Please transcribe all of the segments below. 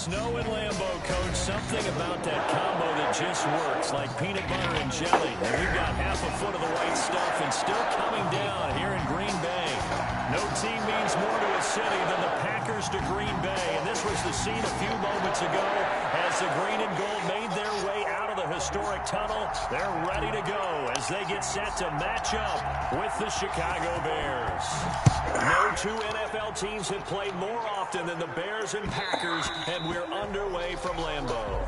Snow and Lambeau, Coach. Something about that combo that just works, like peanut butter and jelly. And we've got half a foot of the right stuff and still coming down here in Green Bay. No team means more to a city than the Packers to Green Bay. And this was the scene a few moments ago as the green and gold made their way out of the historic tunnel. They're ready to go as they get set to match up with the Chicago Bears. No two NFL teams have played more often than the Bears and Packers, and we're underway from Lambeau.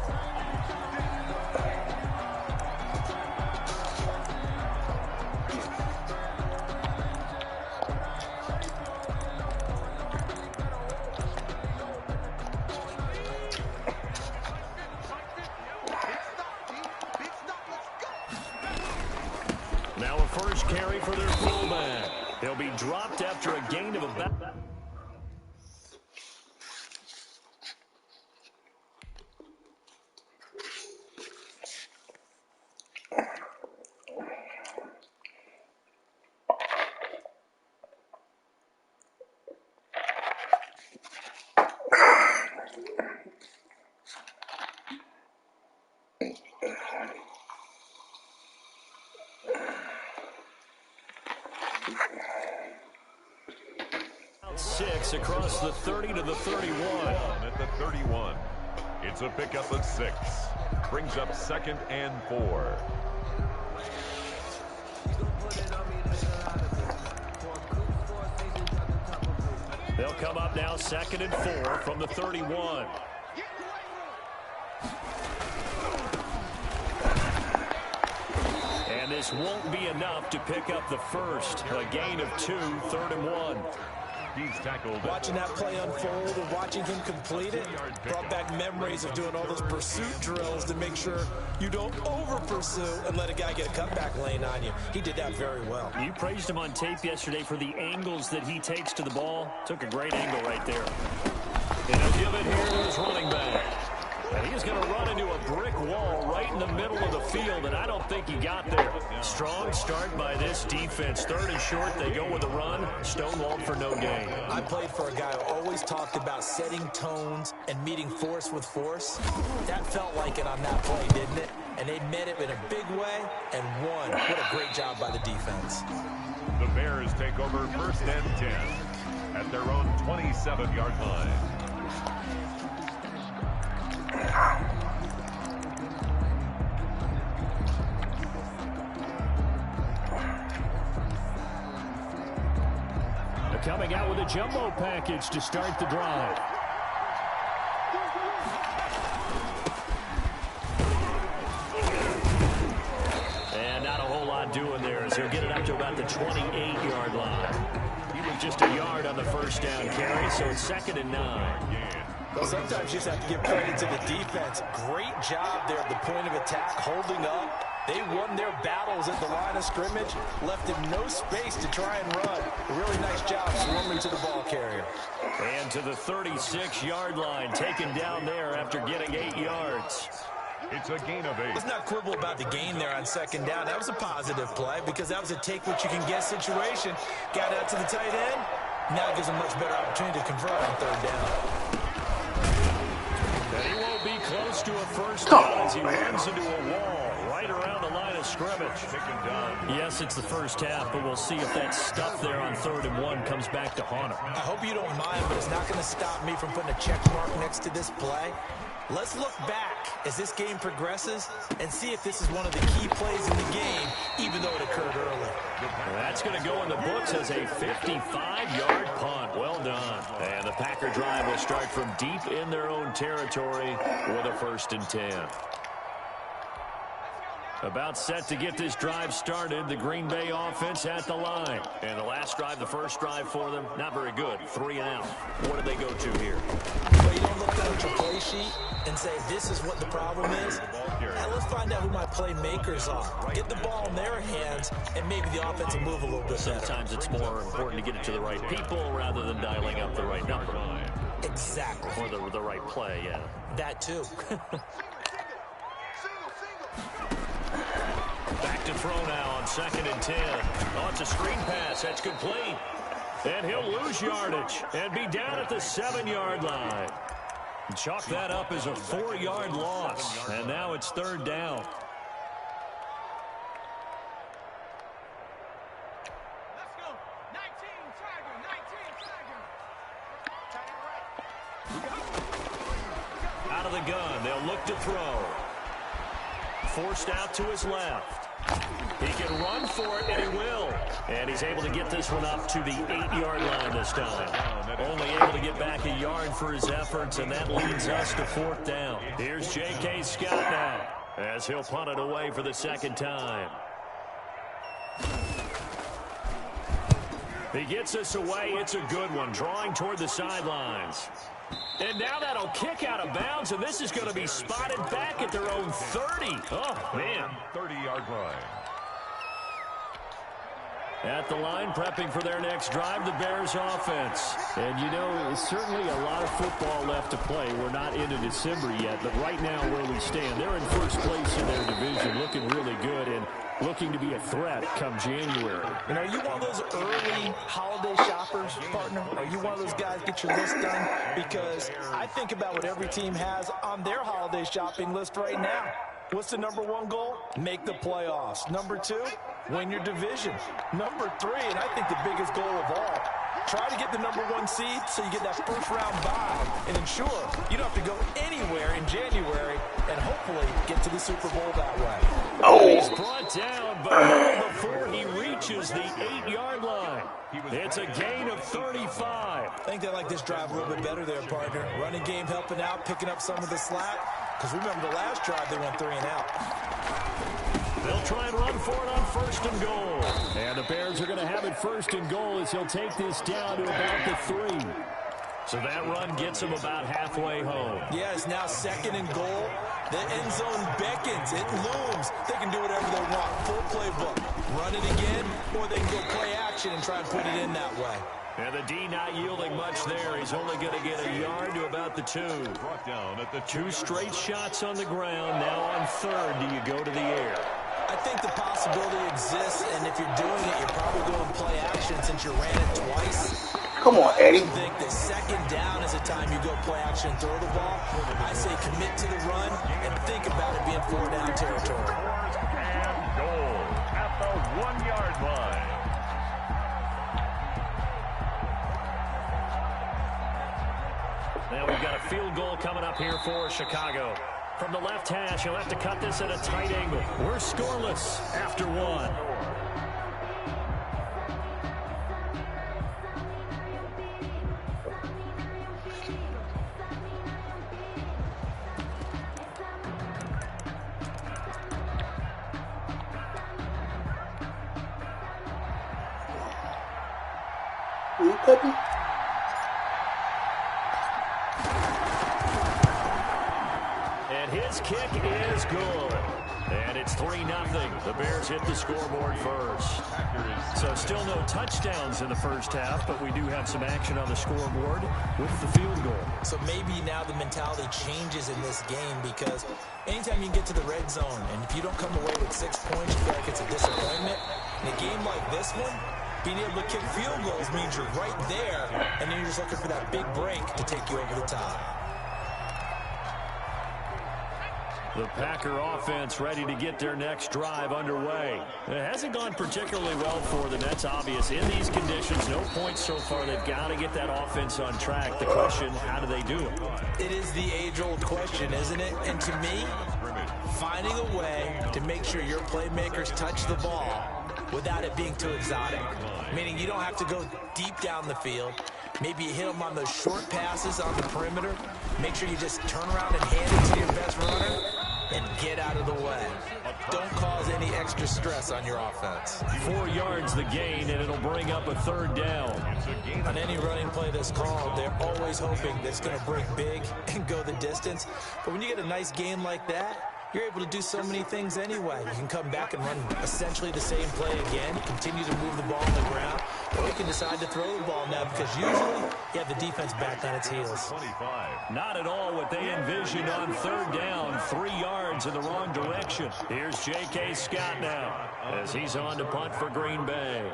Now a first carry for their fullback. He'll be dropped after a gain of about... Six across the 30 to the 31. At the 31. It's a pickup of 6. Brings up 2nd and 4. They'll come up now 2nd and 4 from the 31. And this won't be enough to pick up the first. A gain of 2, 3rd and 1. He's tackled. Watching that play unfold and watching him complete it brought back memories of doing all those pursuit drills to make sure you don't over-pursue and let a guy get a cutback lane on you. He did that very well. You praised him on tape yesterday for the angles that he takes to the ball. Took a great angle right there. And he'll give it here to his running back. And he's going to run into a brick wall right in the middle of the field, and I don't think he got there. Strong start by this defense. 3rd and short, they go with a run. Stonewalled for no gain. I played for a guy who always talked about setting tones and meeting force with force. That felt like it on that play, didn't it? And they met it in a big way and won. What a great job by the defense. The Bears take over 1st and 10 at their own 27-yard line. They're coming out with a jumbo package to start the drive. And not a whole lot doing there as he'll get it up to about the 28-yard line. He was just a yard on the first down carry, so it's 2nd and 9. Well, sometimes you just have to give credit to the defense. Great job there at the point of attack, holding up. They won their battles at the line of scrimmage, left him no space to try and run. A really nice job swarming to the ball carrier. And to the 36-yard line, taken down there after getting 8 yards. It's a gain of 8. Let's not quibble about the gain there on 2nd down. That was a positive play because that was a take-what-you-can-get situation. Got out to the tight end. Now it gives him much better opportunity to convert on 3rd down. And he won't be close to a first down as he runs into a wall right around the line of scrimmage. Yes, it's the first half, but we'll see if that stuff there on 3rd and 1 comes back to haunt him. I hope you don't mind, but it's not going to stop me from putting a check mark next to this play. Let's look back as this game progresses and see if this is one of the key plays in the game, even though it occurred early. That's going to go in the books as a 55-yard punt. Well done. And the Packer drive will start from deep in their own territory with a 1st and 10. About set to get this drive started. The Green Bay offense at the line. And the last drive, the first drive for them, not very good. 3 and out. What do they go to here? Well, you don't look down at your play sheet and say, this is what the problem is. Now let's find out who my playmakers are. Get the ball in their hands, and maybe the offense will move a little bit better. Sometimes it's more important to get it to the right people rather than dialing up the right number. Exactly. Or the right play, yeah. That too. Back to throw now on 2nd and 10. Oh, it's a screen pass. That's complete. And he'll lose yardage and be down at the 7-yard line. Chalk that up as a 4-yard loss. And now it's third down. Out of the gun, they'll look to throw. Forced out to his left. He can run for it, and he will. And he's able to get this one up to the 8-yard line this time. Only able to get back a yard for his efforts, and that leads us to fourth down. Here's J.K. Scott now, as he'll punt it away for the second time. He gets us away. It's a good one, drawing toward the sidelines. And now that'll kick out of bounds, and this is going to be spotted back at their own 30. Oh, man. 30-yard line. At the line, prepping for their next drive, the Bears offense. And, you know, certainly a lot of football left to play. We're not into December yet, but right now where we stand, they're in first place in their division, looking really good and looking to be a threat come January. And are you one of those early holiday shoppers, partner? Are you one of those guys get your list done? Because I think about what every team has on their holiday shopping list right now. What's the number one goal? Make the playoffs. Number two, win your division. Number three, and I think the biggest goal of all, try to get the number one seed so you get that first round bye and ensure you don't have to go anywhere in January and hopefully get to the Super Bowl that way. He's brought down, but before he reaches the 8-yard line, it's a gain of 35. I think they like this drive a little bit better there, partner. Running game helping out, picking up some of the slack. Because remember the last drive, they went 3 and out. They'll try and run for it on first and goal. And the Bears are going to have it first and goal as he'll take this down to about the 3. So that run gets him about halfway home. Yeah, it's now second and goal. The end zone beckons. It looms. They can do whatever they want. Full playbook. Run it again, or they can go play action and try and put it in that way. And the D not yielding much there. He's only going to get a yard to about the 2. Brought down at the 2 straight shots on the ground. Now on third, do you go to the air? I think the possibility exists, and if you're doing it, you're probably going play action since you ran it twice. Come on, Eddie. I think the second down is the time you go play action and throw the ball. I say commit to the run and think about it being 4-down territory. and goal at the 1-yard line. Now we've got a field goal coming up here for Chicago. From the left hash, he'll have to cut this at a tight angle. We're scoreless after 1. Puppy. And his kick is good. And it's 3-0. The Bears hit the scoreboard first. So still no touchdowns in the first half, but we do have some action on the scoreboard with the field goal. So maybe now the mentality changes in this game because anytime you can get to the red zone, and if you don't come away with 6 points, you feel like it's a disappointment. In a game like this one, being able to kick field goals means you're right there, and then you're just looking for that big break to take you over the top. The Packer offense ready to get their next drive underway. It hasn't gone particularly well for them. That's obvious. In these conditions, no points so far. They've got to get that offense on track. The question, how do they do it? It is the age-old question, isn't it? And to me, finding a way to make sure your playmakers touch the ball without it being too exotic. Meaning you don't have to go deep down the field. Maybe you hit them on those short passes on the perimeter. Make sure you just turn around and hand it to your best runner and get out of the way. Don't cause any extra stress on your offense. 4 yards the gain, and it'll bring up a third down. On any running play that's called, they're always hoping that it's going to break big and go the distance. But when you get a nice game like that, you're able to do so many things anyway. You can come back and run essentially the same play again, continue to move the ball on the ground, or you can decide to throw the ball now because usually you have the defense back on its heels. 25. Not at all what they envisioned on third down. 3 yards in the wrong direction. Here's J.K. Scott now as he's on to punt for Green Bay.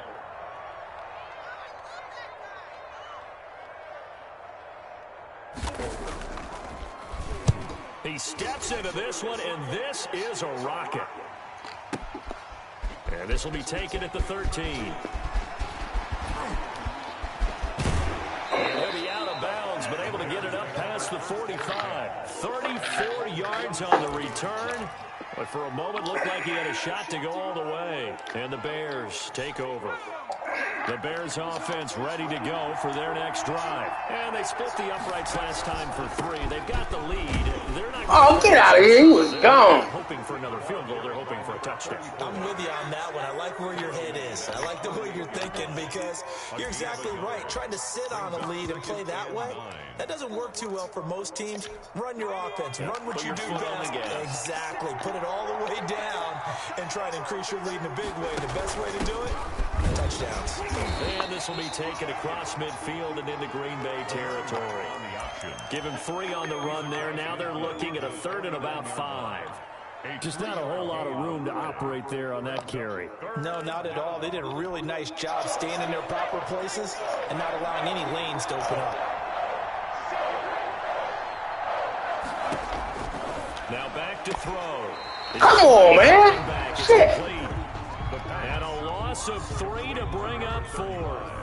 He steps into this one, and this is a rocket. And this will be taken at the 13. And he'll be out of bounds, but able to get it up past the 45. 34 yards on the return. But for a moment, looked like he had a shot to go all the way. And the Bears take over. The Bears offense ready to go for their next drive. And they split the uprights last time for 3. They've got the lead. They're not get out of here. He was gone. Hoping for another field goal. They're hoping for a touchdown. I'm with you on that one. I like where your head is. I like the way you're thinking because you're exactly right. Trying to sit on a lead and play that way, that doesn't work too well for most teams. Run your offense. Run what you do best. Exactly. Put it all the way down and try to increase your lead in a big way. The best way to do it, touchdowns. And this will be taken across midfield and into Green Bay territory. Give him 3 on the run there. Now they're looking at a 3rd and about 5. Just not a whole lot of room to operate there on that carry. No, not at all. They did a really nice job staying in their proper places and not allowing any lanes to open up. Now back to throw. Come on, man. Shit. And a loss of 3 to bring up 4.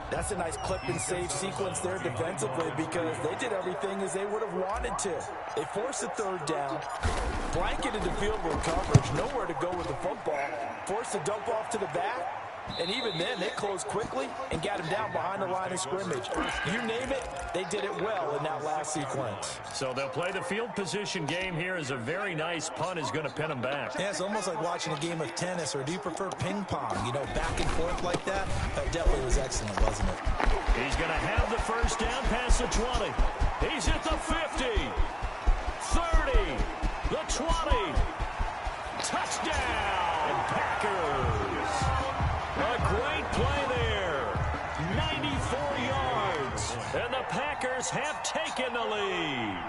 That's a nice clip and save sequence there defensively because they did everything as they would have wanted to. They forced the 3rd down, blanketed the field goal coverage, nowhere to go with the football, forced the dump off to the back, and even then they closed quickly and got him down behind the line of scrimmage. You name it, they did it well in that last sequence. So they'll play the field position game here as a very nice punt is going to pin them back. Yeah, it's almost like watching a game of tennis, or do you prefer ping pong? You know, back and forth like that? That definitely was excellent, wasn't it? He's going to have the first down past the 20. He's at the 50, 30, the 20. Touchdown, Packers. A great play there. 94 yards. And the Packers have taken the lead.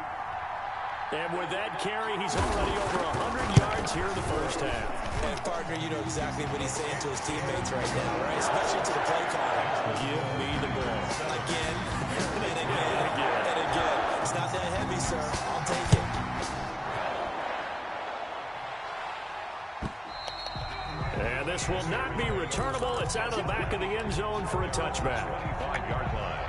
And with that carry, he's already over 100 yards here in the first half. And, partner, you know exactly what he's saying to his teammates right now, right? Especially to the play caller. Give me the ball. Again, and again, and again. It's not that heavy, sir. I'll take it. And this will not be returnable. It's out of the back of the end zone for a touchback. 5-yard line.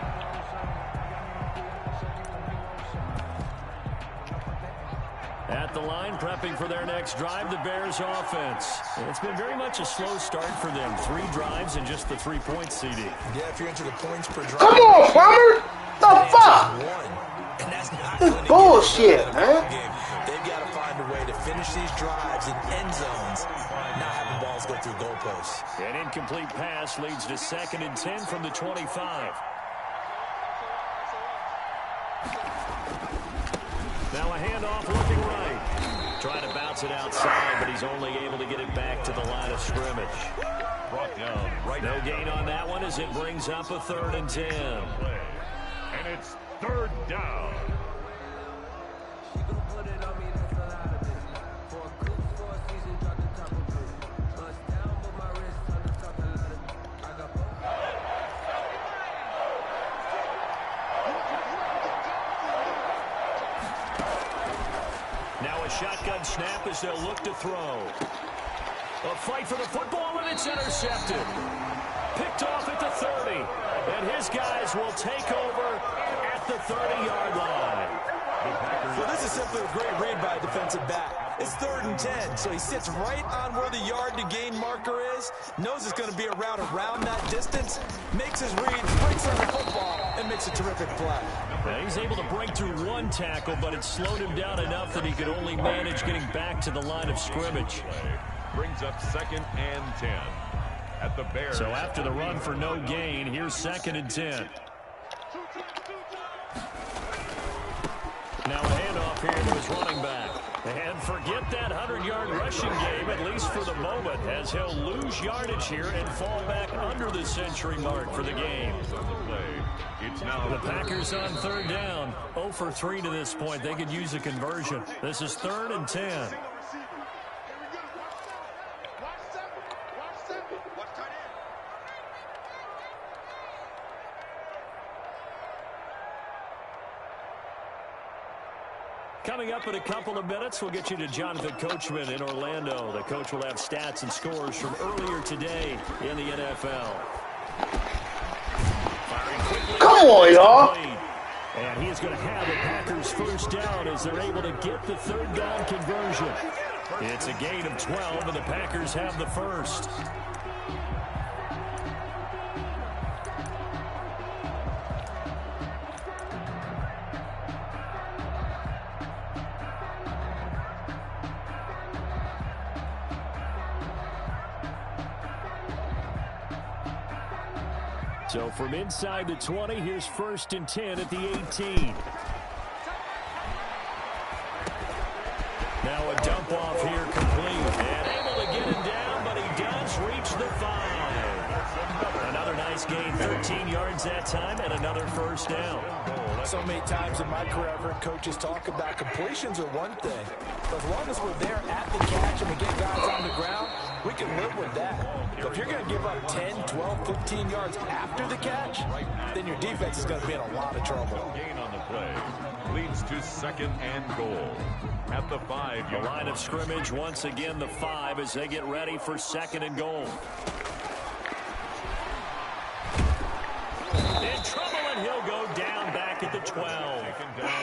At the line, prepping for their next drive, the Bears offense. It's been very much a slow start for them. 3 drives and just the 3-point CD. Yeah, if you're into the points per drive. Come on, Farmer. The fuck? And that's not Bullshit, man. They've got to find a way to finish these drives in end zones, not having balls go through goalposts. An incomplete pass leads to 2nd and 10 from the 25. Now a handoff looking right. Trying to bounce it outside, but he's only able to get it back to the line of scrimmage. Brought down right. No gain on that one as it brings up a 3rd and 10. And it's 3rd down. Now a shotgun snap as they'll look to throw. A fight for the football, and it's intercepted. Picked off at the 30. And his guys will take over at the 30-yard line. Well, this is simply a great read by a defensive back. It's 3rd and 10, so he sits right on where the yard-to-gain marker is, knows it's going to be a route around that distance, makes his read, breaks on the football, and makes a terrific play. Now he's able to break through 1 tackle, but it slowed him down enough that he could only manage getting back to the line of scrimmage. Brings up 2nd and 10 at the Bears. So after the run for no gain, here's 2nd and 10. Now a handoff here to his running back. And forget that 100-yard rushing game, at least for the moment, as he'll lose yardage here and fall back under the century mark for the game. It's now the Packers on 3rd down. 0 for 3 to this point. They could use a conversion. This is 3rd and 10. Coming up in a couple of minutes, we'll get you to Jonathan Coachman in Orlando. The coach will have stats and scores from earlier today in the NFL. Firing quickly. Come on, y'all. And he is going to have the Packers first down as they're able to get the third down conversion. It's a gain of 12, and the Packers have the first. So from inside the 20, here's 1st and 10 at the 18. Now a dump off here complete. And able to get him down, but he does reach the 5. Another nice gain, 13 yards that time, and another first down. So many times in my career, I've heard coaches talk about completions are one thing. But as long as we're there at the catch and we get guys on the ground, we can live with that. But if you're going to give up 10, 12, 15 yards after the catch, then your defense is going to be in a lot of trouble. Gain on the play leads to 2nd and goal at the 5. The line of scrimmage once again the 5 as they get ready for 2nd and goal. In trouble, and he'll go down back at the 12.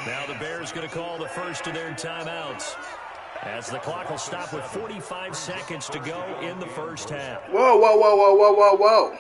Now the Bears going to call the first of their timeouts, as the clock will stop with 45 seconds to go in the first half. Whoa, whoa, whoa, whoa, whoa, whoa, whoa.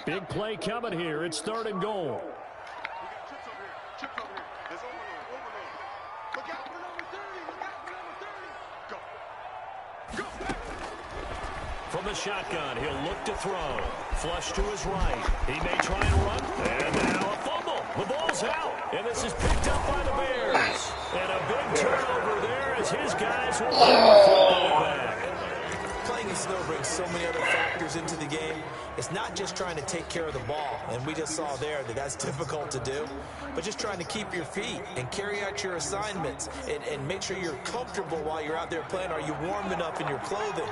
Big play coming here. It's 3rd and goal. From the shotgun, he'll look to throw. Flush to his right. He may try and run. And now a fumble. The ball's out. And this is picked up by the Bears. And a big turnover there as his guys will flip the back. Playing in snow brings so many other factors into the game. It's not just trying to take care of the ball, and we just saw there that that's difficult to do, but just trying to keep your feet and carry out your assignments and make sure you're comfortable while you're out there playing. Are you warm enough in your clothing?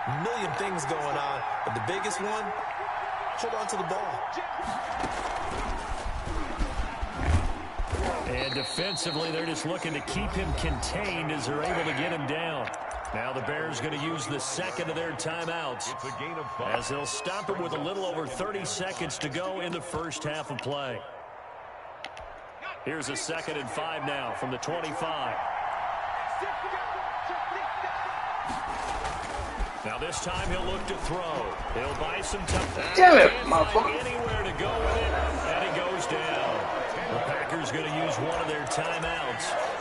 A million things going on, but the biggest one, hold on to the ball. And defensively, they're just looking to keep him contained as they're able to get him down. Now the Bears going to use the 2nd of their timeouts, It's a gain of 5. as they'll stop it with a little over 30 seconds to go in the first half of play. Here's a 2nd and 5 now from the 25. Now this time he'll look to throw. He'll buy some time. Damn it, Can't motherfucker. find anywhere to go with it, and he goes down. The Packers going to use one of their timeouts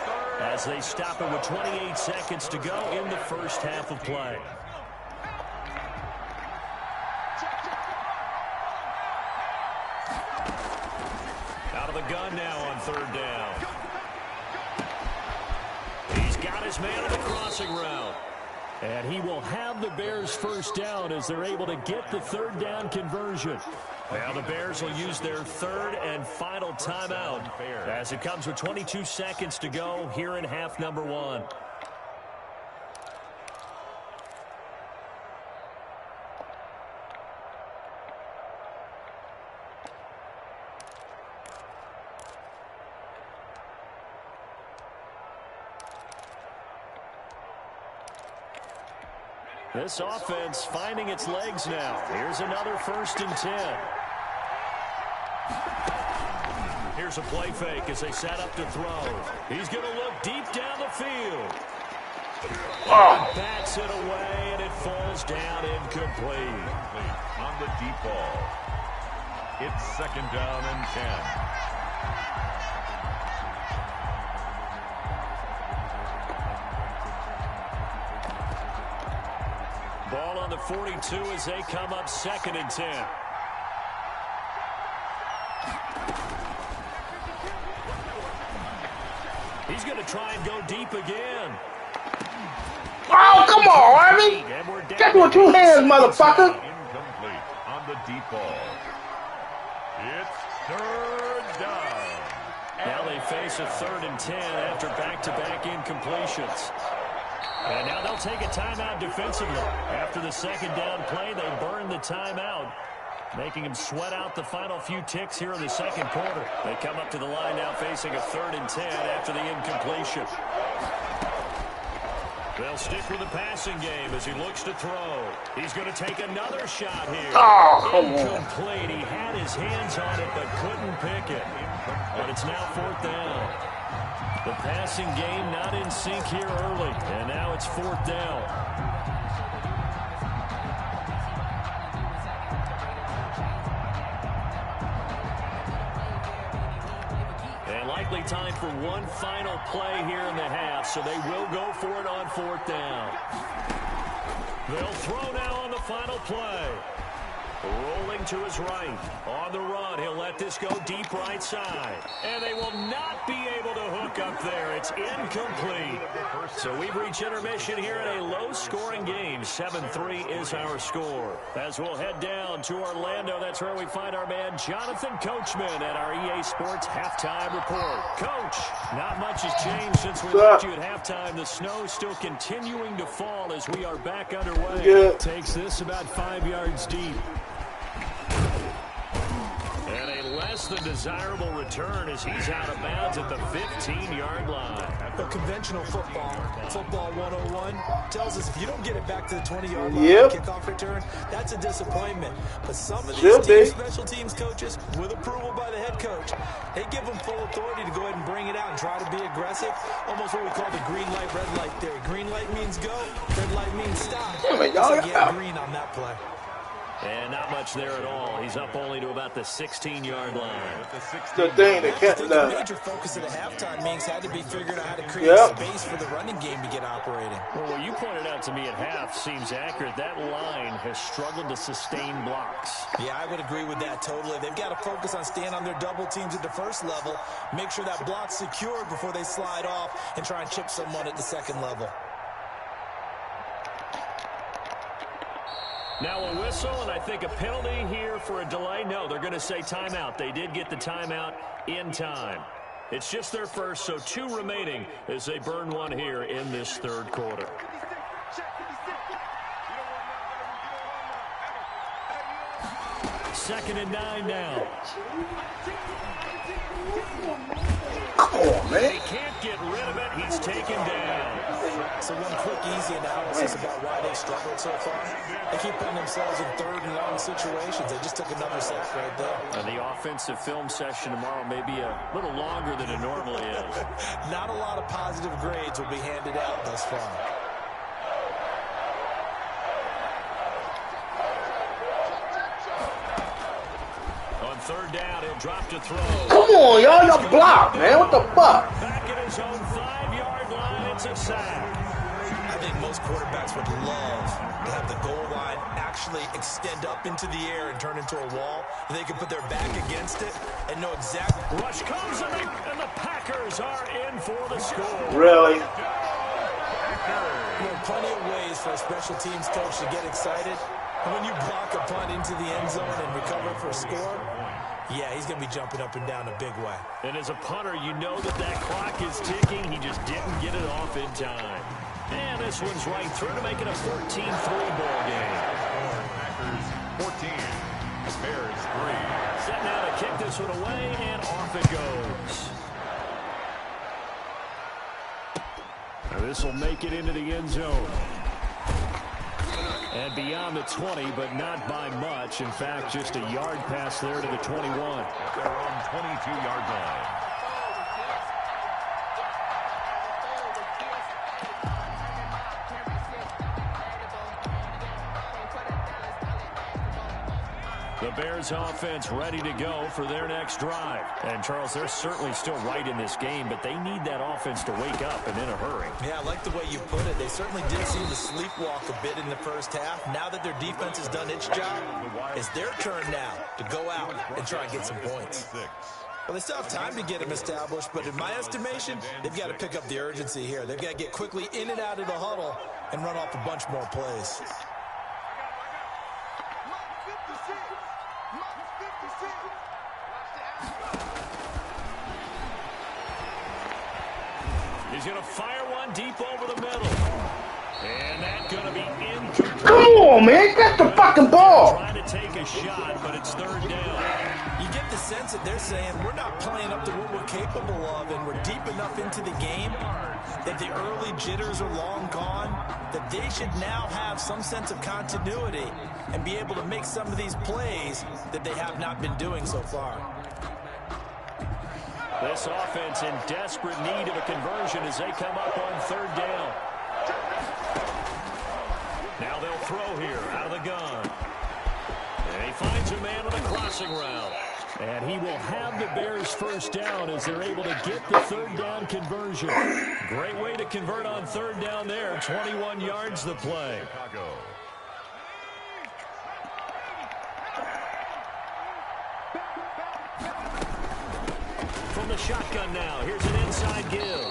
as they stop it with 28 seconds to go in the first half of play. Out of the gun now on 3rd down. He's got his man on the crossing route. And he will have the Bears first down as they're able to get the 3rd down conversion. Now the Bears will use their 3rd and final timeout as it comes with 22 seconds to go here in half number 1. This offense finding its legs now. Here's another 1st and 10. Here's a play fake as they set up to throw. He's going to look deep down the field. Bats it away, and it falls down incomplete. On the deep ball. It's 2nd down and 10. Ball on the 42 as they come up 2nd and 10. He's going to try and go deep again. Oh, come on, Army. Catch with 2 hands, motherfucker. Incomplete on the deep ball. It's 3rd down. Now they face a 3rd and 10 after back-to-back incompletions. And now they'll take a timeout defensively. After the 2nd down play, they burn the timeout, making them sweat out the final few ticks here in the 2nd quarter. They come up to the line now facing a 3rd and 10 after the incompletion. They'll stick with the passing game as he looks to throw. He's going to take another shot here. Oh, come on. Incomplete. He had his hands on it but couldn't pick it. But it's now 4th down. The passing game not in sync here early. And now it's 4th down. And likely time for one final play here in the half, so they will go for it on 4th down. They'll throw now on the final play. Rolling to his right. On the run, he'll let this go deep right side. And they will not be able to hook up there. It's incomplete. So we've reached intermission here in a low-scoring game. 7-3 is our score. As we'll head down to Orlando, that's where we find our man Jonathan Coachman at our EA Sports Halftime Report. Coach, not much has changed since we left you at halftime. The snow still continuing to fall as we are back underway. Yeah. Takes this about 5 yards deep. And a less than desirable return as he's out of bounds at the 15-yard line. The conventional football 101, tells us if you don't get it back to the 20-yard line kickoff return, that's a disappointment. But some of these special teams coaches, with approval by the head coach, they give them full authority to go ahead and bring it out and try to be aggressive. Almost what we call the green light, red light theory. Green light means go, red light means stop. Green on that play. And not much there at all. He's up only to about the 16-yard line. The thing that kept the major focus of the halftime meetings had to be figuring out how to create space for the running game to get operating. Well, what you pointed out to me at half seems accurate. That line has struggled to sustain blocks. Yeah, I would agree with that totally. They've got to focus on staying on their double teams at the first level, make sure that block's secured before they slide off and try and chip someone at the second level. Now a whistle, and I think a penalty here for a delay. No, they're going to say timeout. They did get the timeout in time. It's just their first, so 2 remaining as they burn one here in this 3rd quarter. Second and 9 now. Come on, man. They can't get rid of it. He's taken down. So one quick, easy analysis about why they struggled so far. They keep putting themselves in 3rd and long situations. They just took another sack right there. The offensive film session tomorrow may be a little longer than it normally is. Not a lot of positive grades will be handed out thus far. On 3rd down, he'll drop to throw. Come on, y'all. Y'all block, man. What the fuck? Back at his own 5-yard line, it's a sack. I think most quarterbacks would love to have the goal line actually extend up into the air and turn into a wall. They can put their back against it and know exactly. Rush comes, and the Packers are in for the score. Really? There are plenty of ways for a special teams coach to get excited. And when you block a punt into the end zone and recover for a score, yeah, he's going to be jumping up and down a big way. And as a punter, you know that clock is ticking. He just didn't get it off in time. And this one's right through to make it a 14-3 ball game. Packers 14, Bears 3. Set now to kick this one away, and off it goes. Now this will make it into the end zone. And beyond the 20, but not by much. In fact, just a yard pass there to the 21. They're on 22-yard line. The Bears offense ready to go for their next drive. And, Charles, they're certainly still right in this game, but they need that offense to wake up and in a hurry. Yeah, I like the way you put it. They certainly did seem to sleepwalk a bit in the first half. Now that their defense has done its job, it's their turn now to go out and try and get some points. Well, they still have time to get them established, but in my estimation, they've got to pick up the urgency here. They've got to get quickly in and out of the huddle and run off a bunch more plays. He's going to fire one deep over the middle. And that's going to be incomplete. Come on, man. Get the fucking ball. Trying to take a shot, but it's third down. You get the sense that they're saying we're not playing up to what we're capable of, and we're deep enough into the game that the early jitters are long gone, that they should now have some sense of continuity and be able to make some of these plays that they have not been doing so far. This offense in desperate need of a conversion as they come up on third down. Now they'll throw here out of the gun. And he finds a man on the crossing route. And he will have the Bears first down as they're able to get the third down conversion. Great way to convert on third down there. 21 yards the play. From the shotgun now, here's an inside give.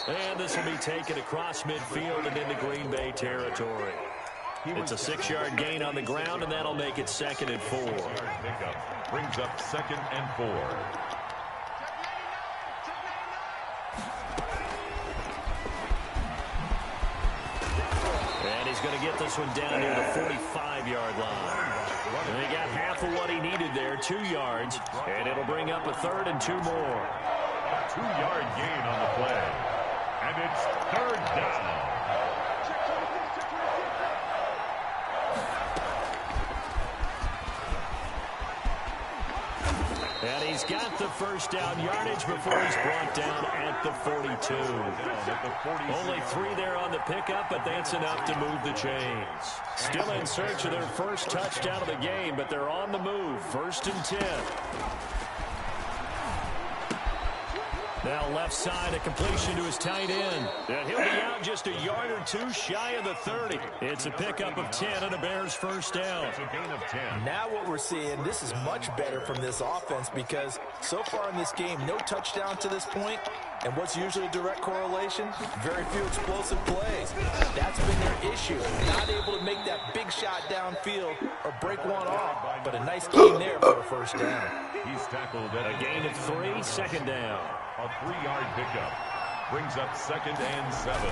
And this will be taken across midfield and into Green Bay territory. It's a 6-yard gain on the ground, and that'll make it 2nd and 4. Brings up 2nd and 4. And he's going to get this one down near the 45-yard line. And he got half of what he needed there, 2 yards, and it'll bring up a 3rd and 2 more. A 2-yard gain on the play. And it's 3rd down. And he's got the first down yardage before he's brought down at the 42. Only 3 there on the pickup, but that's enough to move the chains. Still in search of their first touchdown of the game, but they're on the move. 1st and 10. Now left side, a completion to his tight end. And he'll be out just a yard or 2 shy of the 30. It's a pickup of 10 and a Bears first down. It's a gain of 10. Now what we're seeing, this is much better from this offense because so far in this game, no touchdown to this point. And what's usually a direct correlation? Very few explosive plays. That's been their issue. Not able to make that big shot downfield or break one off, but a nice game there for a first down. He's tackled at a gain of 3, 2nd down. A 3-yard pickup. Brings up 2nd and 7.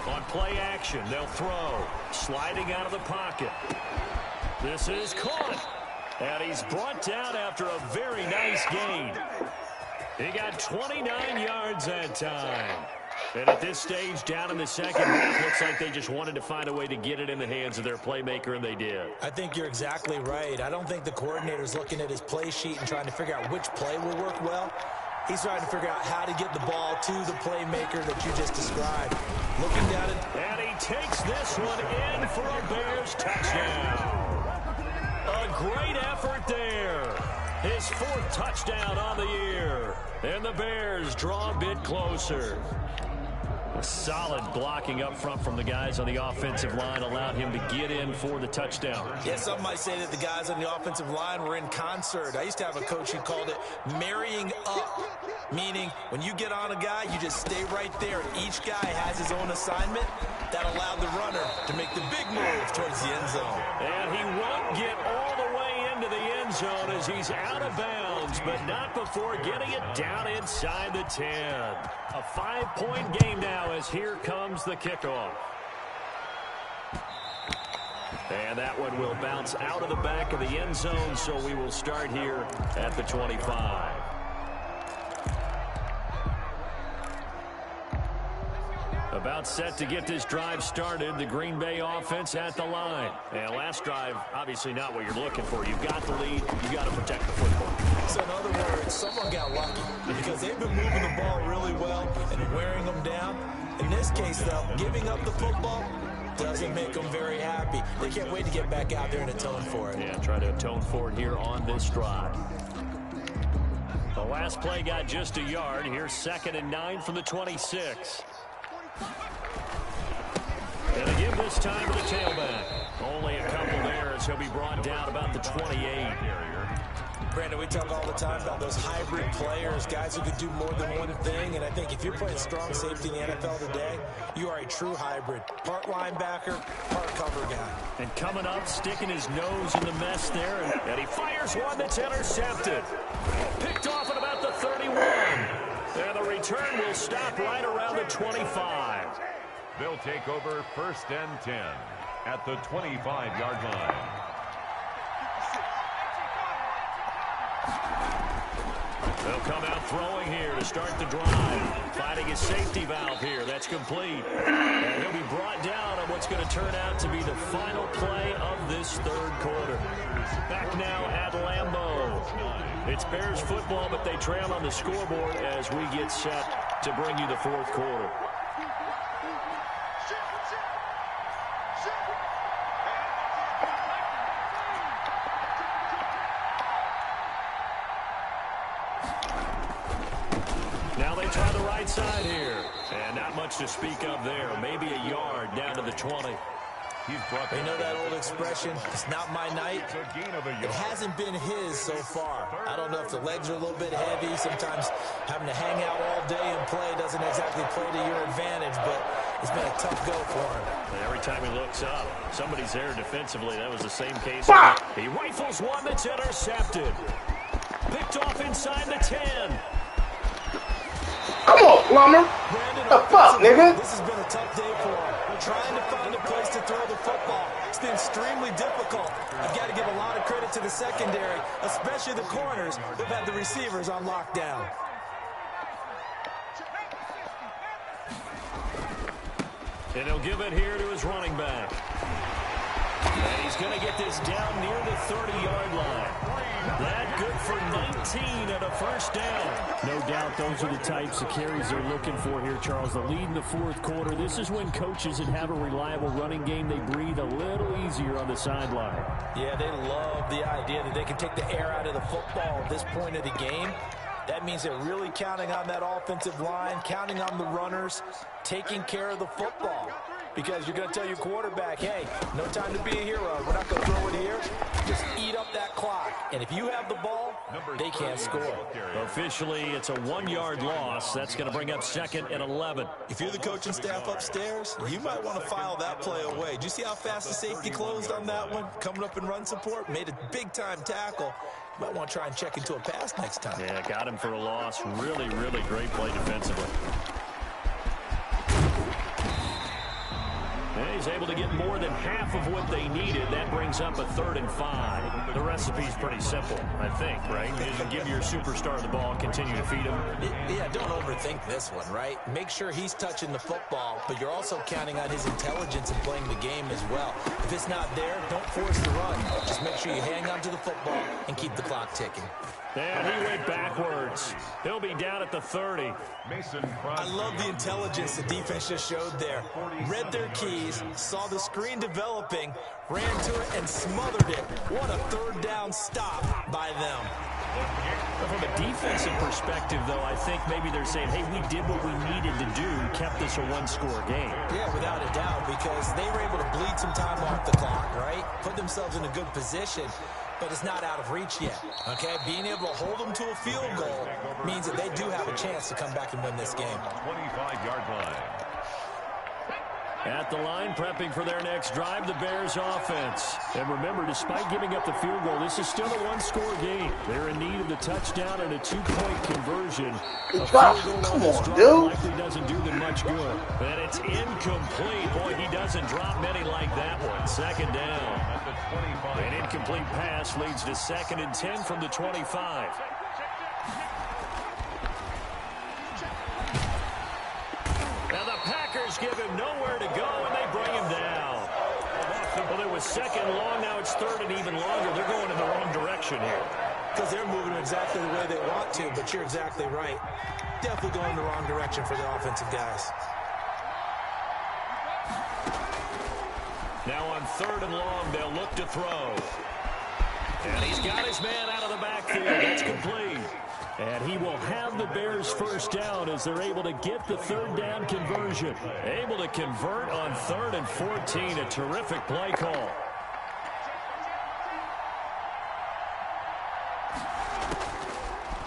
On play action, they'll throw. Sliding out of the pocket. This is caught. And he's brought down after a very nice gain. He got 29 yards that time. And at this stage, down in the second half, looks like they just wanted to find a way to get it in the hands of their playmaker, and they did. I think you're exactly right. I don't think the coordinator's looking at his play sheet and trying to figure out which play will work well. He's trying to figure out how to get the ball to the playmaker that you just described. Looking down at... And he takes this one in for a Bears touchdown. A great effort there. His 4th touchdown on the year. And the Bears draw a bit closer. A solid blocking up front from the guys on the offensive line allowed him to get in for the touchdown. Yeah, some might say that the guys on the offensive line were in concert. I used to have a coach who called it marrying up, meaning when you get on a guy, you just stay right there. Each guy has his own assignment. That allowed the runner to make the big move towards the end zone. And he won't get all the way into the end zone as he's out of bounds, but not before getting it down inside the 10. A 5-point game now as here comes the kickoff. And that one will bounce out of the back of the end zone, so we will start here at the 25. About set to get this drive started. The Green Bay offense at the line. And last drive, obviously not what you're looking for. You've got the lead. You've got to protect the football. So in other words, someone got lucky because they've been moving the ball really well and wearing them down. In this case, though, giving up the football, doesn't make them very happy. They can't wait to get back out there and atone for it. Yeah, try to atone for it here on this drive. The last play got just a yard. Here's 2nd and 9 from the 26. And they give this time to the tailback. Only a couple there as he'll be brought down about the 28. Brandon, we talk all the time about those hybrid players, guys who could do more than one thing. And I think if you're playing strong safety in the NFL today, you are a true hybrid. Part linebacker, part cover guy. And coming up, sticking his nose in the mess there. And he fires one that's intercepted. Picked off at about the 31. And the return will stop right around the 25. They'll take over 1st and 10 at the 25-yard line. They'll come out throwing here to start the drive. Finding his safety valve here. That's complete. And he'll be brought down on what's going to turn out to be the final play of this 3rd quarter. Back now at Lambeau. It's Bears football, but they trail on the scoreboard as we get set to bring you the 4th quarter. Now they try the right side here. And not much to speak of there. Maybe a yard down to the 20. You know that old expression, it's not my night? It hasn't been his so far. I don't know if the legs are a little bit heavy. Sometimes having to hang out all day and play doesn't exactly play to your advantage, but it's been a tough go for him. And every time he looks up, somebody's there defensively. That was the same case. He rifles one that's intercepted. Picked off inside the 10. Come on, Plummer. The fuck, nigga? This has been a tough day for him. Trying to find a place to throw the football. It's been extremely difficult. I've got to give a lot of credit to the secondary, especially the corners who've had the receivers on lockdown. And he'll give it here to his running back. And he's going to get this down near the 30-yard line. That good for 19 and a 1st down. No doubt those are the types of carries they're looking for here, Charles. The lead in the 4th quarter. This is when coaches that have a reliable running game, they breathe a little easier on the sideline. Yeah, they love the idea that they can take the air out of the football at this point of the game. That means they're really counting on that offensive line, counting on the runners, taking care of the football. Because you're going to tell your quarterback, hey, no time to be a hero. We're not going to throw it here. Just eat up that clock. And if you have the ball, they can't score. Officially, it's a 1-yard loss. That's going to bring up 2nd and 11. If you're the coaching staff upstairs, you might want to file that play away. Do you see how fast the safety closed on that one? Coming up in run support, made a big-time tackle. You might want to try and check into a pass next time. Yeah, got him for a loss. Really, really great play defensively. And he's able to get more than half of what they needed. That brings up a 3rd and 5. The recipe's pretty simple, I think, right? You give your superstar the ball and continue to feed him. Yeah, don't overthink this one, right? Make sure he's touching the football, but you're also counting on his intelligence in playing the game as well. If it's not there, don't force the run. Just make sure you hang on to the football and keep the clock ticking. And he went backwards. He'll be down at the 30. I love the intelligence the defense just showed there. Read their keys, saw the screen developing, ran to it, and smothered it. What a 3rd down stop by them. From a defensive perspective, though, I think maybe they're saying, hey, we did what we needed to do, kept this a 1-score game. Yeah, without a doubt, because they were able to bleed some time off the clock, right? Put themselves in a good position, but it's not out of reach yet, okay? Being able to hold them to a field goal means that they do have a chance to come back and win this game. 25-yard line. At the line, prepping for their next drive, the Bears offense. And remember, despite giving up the field goal, this is still a 1-score game. They're in need of the touchdown and a 2-point conversion. A field goal on this drive likely doesn't do them much good. And it's incomplete. Boy, he doesn't drop many like that one. 2nd down. An incomplete pass leads to 2nd and 10 from the 25. Now the Packers give him nowhere to go, and they bring him down. Well, it was 2nd and long. Now it's 3rd and even longer. They're going in the wrong direction here. Because they're moving exactly the way they want to, but you're exactly right. Definitely going in the wrong direction for the offensive guys. Now on 3rd and long, they'll look to throw. And he's got his man out of the backfield. That's complete. And he will have the Bears first down as they're able to get the 3rd down conversion. Able to convert on 3rd and 14. A terrific play call.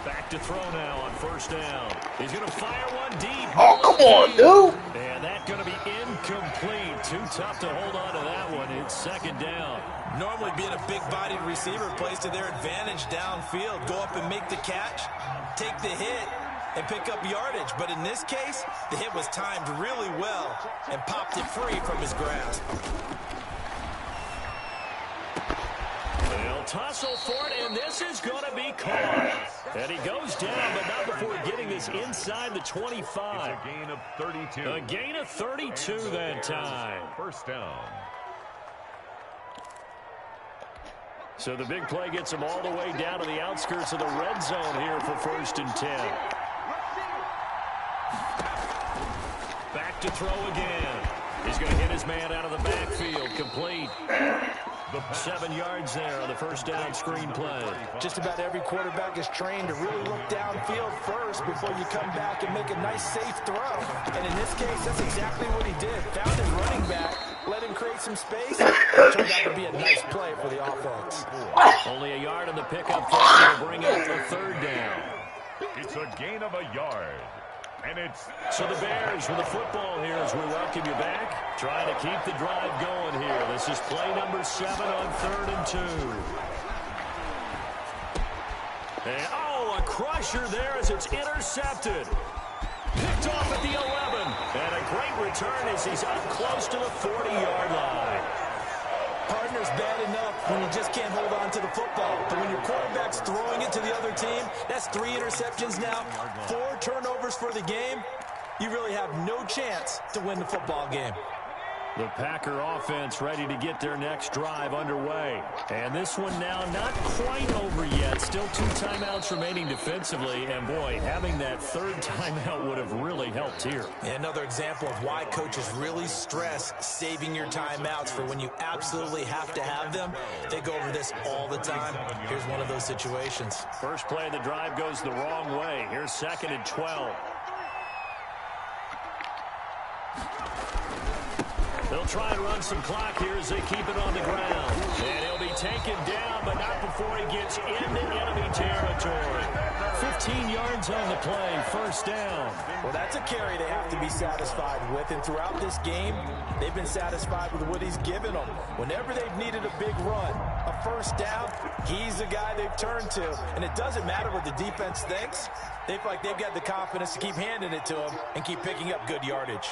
Back to throw now on 1st down. He's going to fire one deep. Oh, come on, dude. And that's going to be incomplete. Too tough to hold on to that one. It's 2nd down. Normally being a big-bodied receiver plays to their advantage downfield. Go up and make the catch, take the hit, and pick up yardage. But in this case, the hit was timed really well and popped it free from his grasp. They'll tussle for it, and this is going to be caught. And he goes down, but not before getting this inside the 25. It's a gain of 32. A gain of 32 that time. 1st down. So the big play gets him all the way down to the outskirts of the red zone here for 1st and 10. Back to throw again. He's going to hit his man out of the backfield. Complete. 7 yards there on the 1st down screen play. Just about every quarterback is trained to really look downfield first before you come back and make a nice, safe throw. And in this case, that's exactly what he did. Found his running back, let him create some space. It turned out to be a nice play for the offense. Only a yard on the pickup play to bring up the 3rd down. It's a gain of a yard. And it's so the Bears with the football here as we welcome you back. Trying to keep the drive going here. This is play number 7 on 3rd and 2. And, oh, a crusher there as it's intercepted. Picked off at the 11. And a great return as he's up close to the 40-yard line. Partner's bad enough when you just can't hold on to the football. But when your quarterback's throwing it to the other team, that's 3 interceptions now, 4 turnovers for the game. You really have no chance to win the football game. The Packer offense ready to get their next drive underway. And this one now not quite over yet. Still 2 timeouts remaining defensively. And, boy, having that 3rd timeout would have really helped here. And another example of why coaches really stress saving your timeouts for when you absolutely have to have them. They go over this all the time. Here's one of those situations. First play of the drive goes the wrong way. Here's 2nd and 12. They'll try and run some clock here as they keep it on the ground. And he'll be taken down, but not before he gets into enemy territory. 15 yards on the play, 1st down. Well, that's a carry they have to be satisfied with. And throughout this game, they've been satisfied with what he's given them. Whenever they've needed a big run, a 1st down, he's the guy they've turned to. And it doesn't matter what the defense thinks. They feel like they've got the confidence to keep handing it to him and keep picking up good yardage.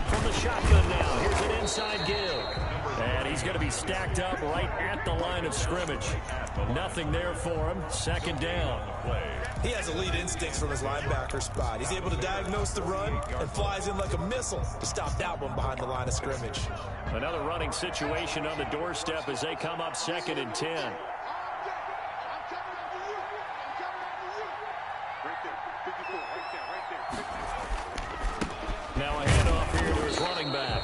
From the shotgun now, here's an inside give. And he's going to be stacked up right at the line of scrimmage. Nothing there for him. 2nd down. He has elite instincts from his linebacker spot. He's able to diagnose the run and flies in like a missile to stop that one behind the line of scrimmage. Another running situation on the doorstep as they come up 2nd and 10. Now a handoff here to his running back.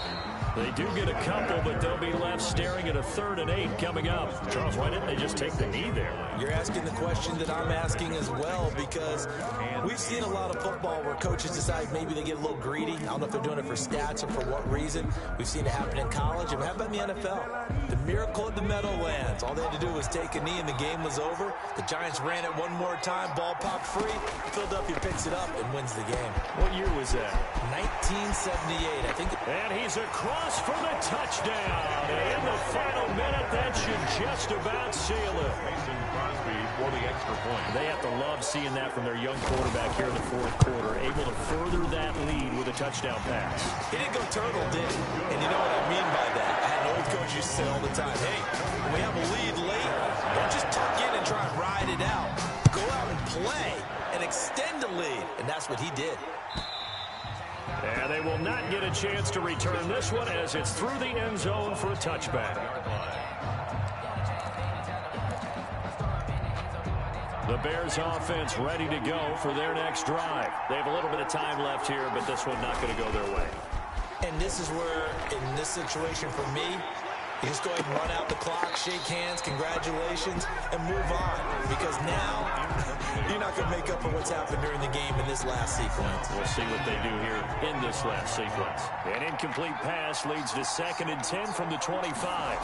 They do get a couple, but they'll be left staring at a 3rd and 8 coming up. Charles, why didn't they just take the knee there? You're asking the question that I'm asking as well, because we've seen a lot of football where coaches decide maybe they get a little greedy. I don't know if they're doing it for stats or for what reason. We've seen it happen in college. And how about in the NFL? The miracle of the Meadowlands. All they had to do was take a knee and the game was over. The Giants ran it one more time. Ball popped free. Philadelphia picks it up and wins the game. What year was that? 1978, I think. And he's across for the touchdown. In the final minute, that should just about seal it. For the extra point. They have to love seeing that from their young quarterback here in the 4th quarter, able to further that lead with a touchdown pass. He didn't go turtle, did he? And you know what I mean by that. I had an old coach used to say all the time, hey, when we have a lead late, don't just tuck in and try and ride it out. Go out and play and extend the lead. And that's what he did. And they will not get a chance to return this one as it's through the end zone for a touchback. The Bears offense ready to go for their next drive. They have a little bit of time left here, but this one not going to go their way. And this is where, in this situation for me, you just go ahead and run out the clock, shake hands, congratulations, and move on. Because now, you're not going to make up for what's happened during the game in this last sequence. We'll see what they do here in this last sequence. An incomplete pass leads to 2nd and 10 from the 25.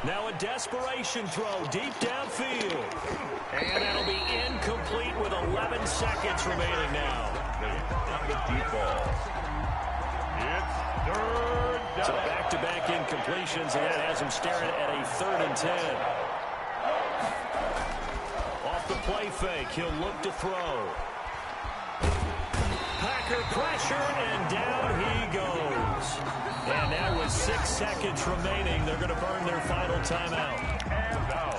Now a desperation throw deep downfield. And that'll be incomplete with 11 seconds remaining now. On the deep ball. It's 3rd down. So back-to-back incompletions, and that has him staring at a 3rd and 10. Off the play fake, he'll look to throw. Packer pressure, and down he goes. And now with 6 seconds remaining, they're going to burn their final timeout. And out.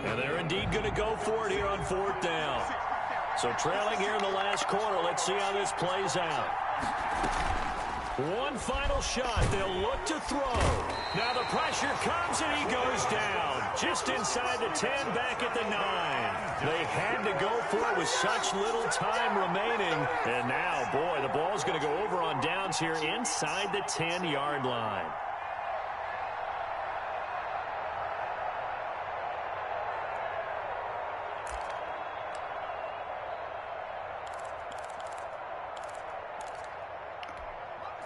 And they're indeed going to go for it here on 4th down. So trailing here in the last quarter, let's see how this plays out. One final shot. They'll look to throw. Now the pressure comes, and he goes down. Just inside the 10, back at the 9. They had to go for it with such little time remaining. And now, boy, the ball's going to go over on downs here inside the 10-yard line.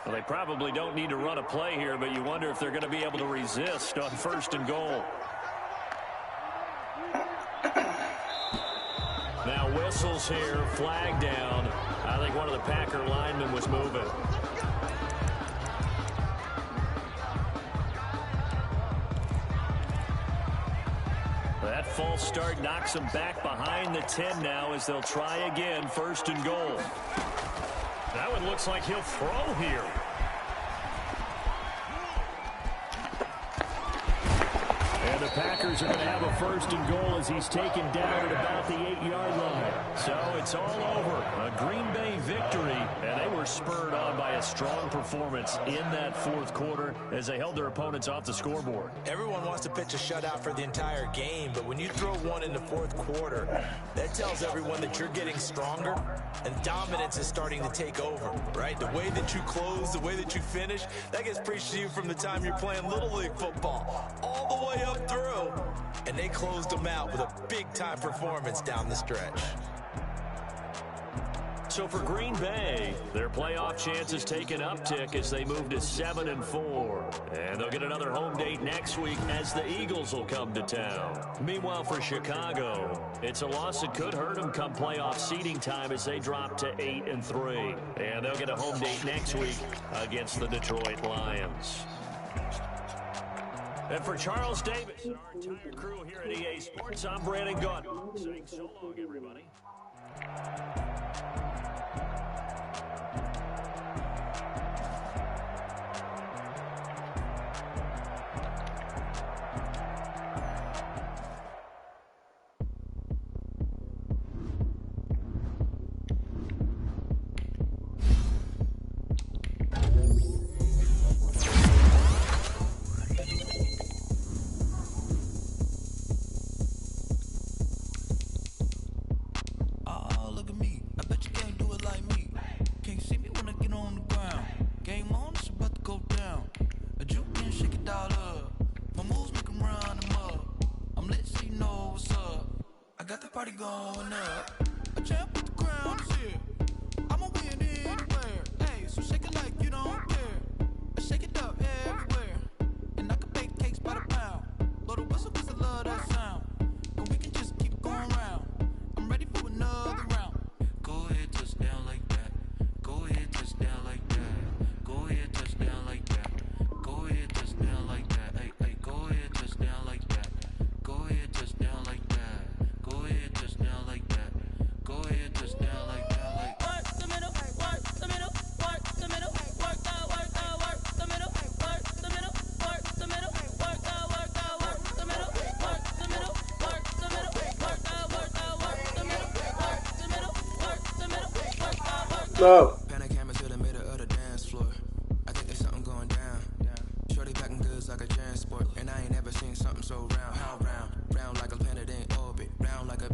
Well, they probably don't need to run a play here, but you wonder if they're going to be able to resist on 1st and goal. Now whistles here, flag down. I think one of the Packer linemen was moving. That false start knocks them back behind the 10 now as they'll try again, 1st and goal. That one looks like he'll throw here. And the Packers are going to have a 1st and goal as he's taken down at about the 8-yard line. So it's all over. A Green Bay victory, and they were spurred on by a strong performance in that 4th quarter as they held their opponents off the scoreboard. Everyone wants to pitch a shutout for the entire game, but when you throw one in the 4th quarter, that tells everyone that you're getting stronger and dominance is starting to take over, right? The way that you close, the way that you finish, that gets preached to you from the time you're playing Little League football all the way up through. And they closed them out with a big-time performance down the stretch. So for Green Bay, their playoff chances take an uptick as they move to 7 and 4. And they'll get another home date next week as the Eagles will come to town. Meanwhile, for Chicago, it's a loss that could hurt them come playoff seeding time as they drop to 8 and 3. And they'll get a home date next week against the Detroit Lions. And for Charles Davis and our entire crew here at EA Sports, I'm Brandon Gunn. Saying so long, everybody. Going up, a champ with the crown is here. I'ma win anywhere. Hey, so shake it like you don't care. Shake it up everywhere. And I can bake cakes by the pound. Blow the whistle 'cause I love that sound. And we can just keep going round. I'm ready for another round. Go ahead, touch down like that. Go ahead, touch down like that. Go ahead, touch down like that. Go ahead, touch down like that. Hey, hey, go ahead, touch down like that. Go ahead, touch down like that. Go ahead, touch down like that. Go ahead, touch down like that. Like work the middle, work the middle, work the middle, work the middle, work the middle, work the middle, work the middle, work the middle, work the middle, work the middle, work the middle, work the middle, No. Panic hammer to the middle of the dance floor. I think there's something going down. Shorty packing goods like a transport, and I ain't never seen something so round. How round? Round like a planet in orbit. Round like a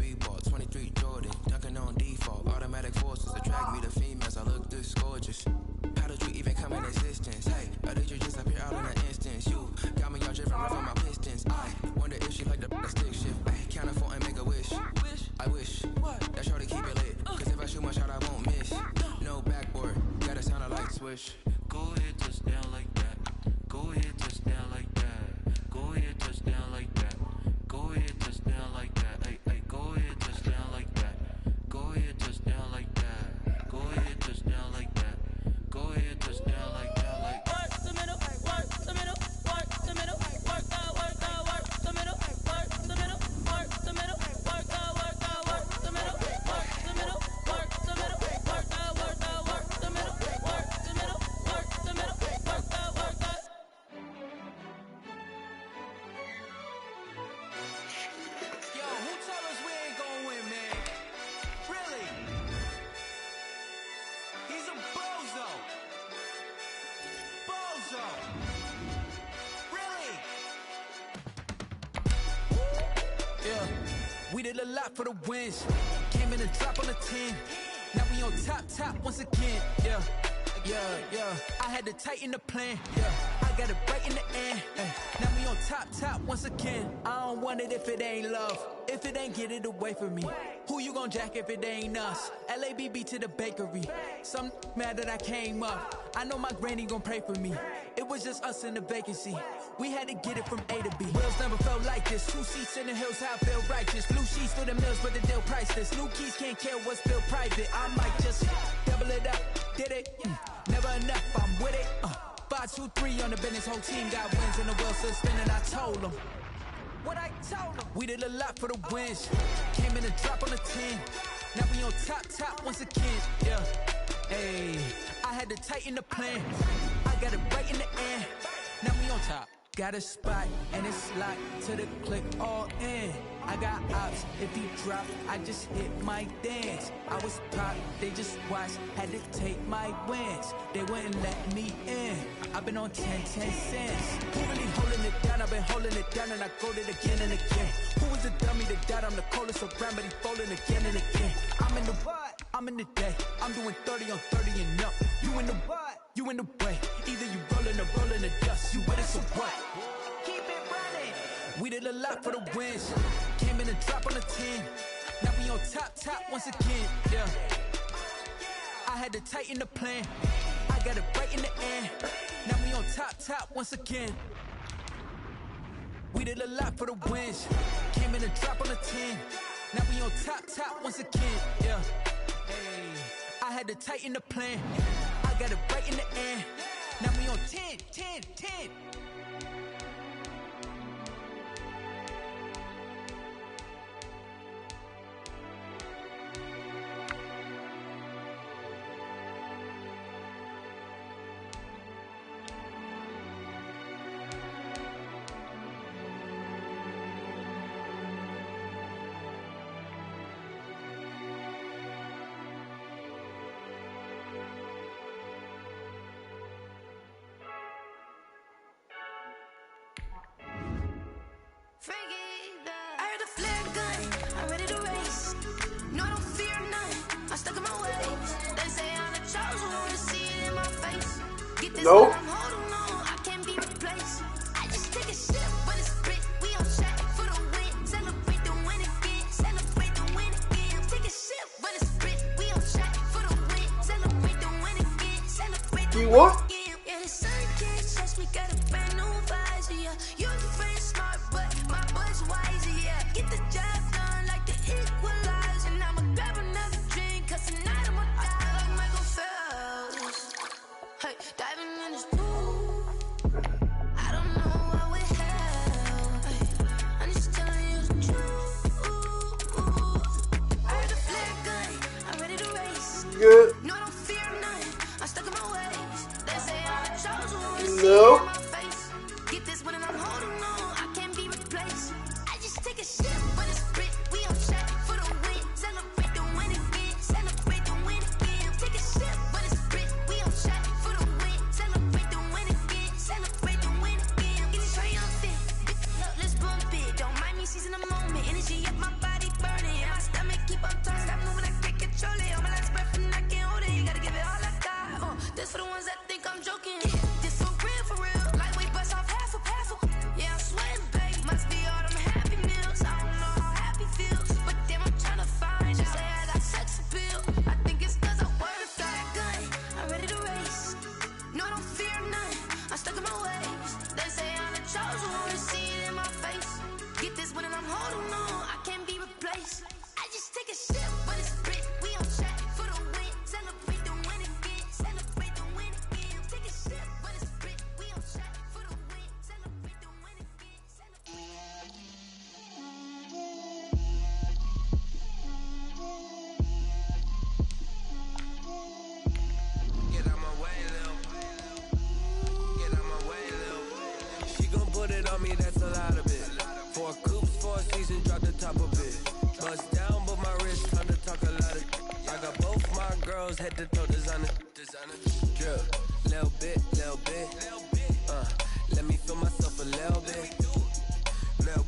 swish. Go ahead, touchdown like that. Go ahead, touchdown like that. Go ahead, touchdown like that. Go ahead, touchdown like that. Hey, hey, go ahead, touchdown like that. Go ahead, touchdown like that. Go ahead, touchdown like that. Go ahead, touchdown like that. Like work the middle, work the middle, work the middle, work the middle, work the middle, work the middle, work the middle, work the middle, work the middle, work the middle, work the middle, work the middle, work the. Yo, who told us we ain't gonna win, man? Really? He's a bozo. Bozo. Really? Yeah. We did a lot for the wins. Came in a drop on the 10. Now we on top once again. Yeah. I had to tighten the plan. Yeah. I got it right in the end. Now we on top once again. I don't want it if it ain't love. If it ain't, get it away from me. Who you gon' jack if it ain't us? LABB to the bakery. Some mad that I came up. I know my granny gon' pray for me. It was just us in the vacancy. We had to get it from A to B. Wheels never felt like this. 2 seats in the hills, how I feel righteous. Blue sheets for the mills, but the deal priceless. New keys can't care what's still private. I might just double it up. Did it? Never enough, I'm with it. 5, 2, 3 on the business. Whole team got wins and the wheels still spinning. I told them what I told them. We did a lot for the wins. Came in a drop on the 10. Now we on top once again. Yeah. Hey, I had to tighten the plan. I got it right in the end. Now we on top. Got a spot and it's locked to the click all in. I got ops, if he drop, I just hit my dance. I was pop, they just watched, had to take my wins. They wouldn't let me in. I've been on 10 cents. Who really holding it down? I've been holding it down and I go it again and again. Who was the dummy that died? I'm the coldest around, but he folding again and again. I'm in the what? I'm in the day. I'm doing 30 on 30 and up. You in the what? You in the way. Either you rolling or rolling the dust. You with it, so what? Keep it running. We did a lot for the wins. Came in a drop on the 10. Now we on top once again. Yeah. I had to tighten the plan. I got it right in the end. Now we on top once again. We did a lot for the wins. Came in a drop on the 10. Now we on top once again. Yeah. Hey, I had to tighten the plan. I got it right in the end. Now we on 10. I heard a flare gun, I'm ready to race. No, I don't fear none, I'm stuck in my ways. They say I'm the chosen one, see it in my face. Get this Nope. I'm holding on, I can't be replaced. I just take a sip when it's split, we on track for the win. Celebrate the win again, celebrate the win again. Take a sip when it's split, we on track for the win. Celebrate the win again, celebrate the win again. Yeah, the sun can't touch me, got a brand new visor, yeah. Your friend smart, but my boy's wiser, yeah. Get the job done like the equalizer. And I'ma grab another drink, cause tonight I'ma die like Michael Phelps. Hey, diving in this pool, I don't know what would help. Hey, I'm just telling you the truth. I heard a flare gun, I'm ready to race. Good. No, I don't fear none, I'm stuck in my ways. They say I'm the chosen one, see No. it in my face. Get this one and I'm holding on, I can't be replaced. I just take a sip when it's split, we on track for the win. Celebrate the win again, celebrate the win again. Take a sip when it's split, we on track for the win. Celebrate the win again, celebrate the win again. Get it triumphant, look, let's bump it. Don't mind me seizing the moment, energy up my body burning. My stomach keep up turning, stop moving, I can't control it. On my last breath and I can't hold it, you gotta give it all I got. This for the ones that think I'm joking. This for real. Lightweight bust off half a. Yeah, I'm sweating, babe. Must be all them happy meals. I don't know how happy feels, but damn, I'm tryna find. Just say I got sex appeal. I think it's cause I work. Got a gun, I'm ready to race. head to toe designer. Drip, little bit. Let me feel myself a little bit. Little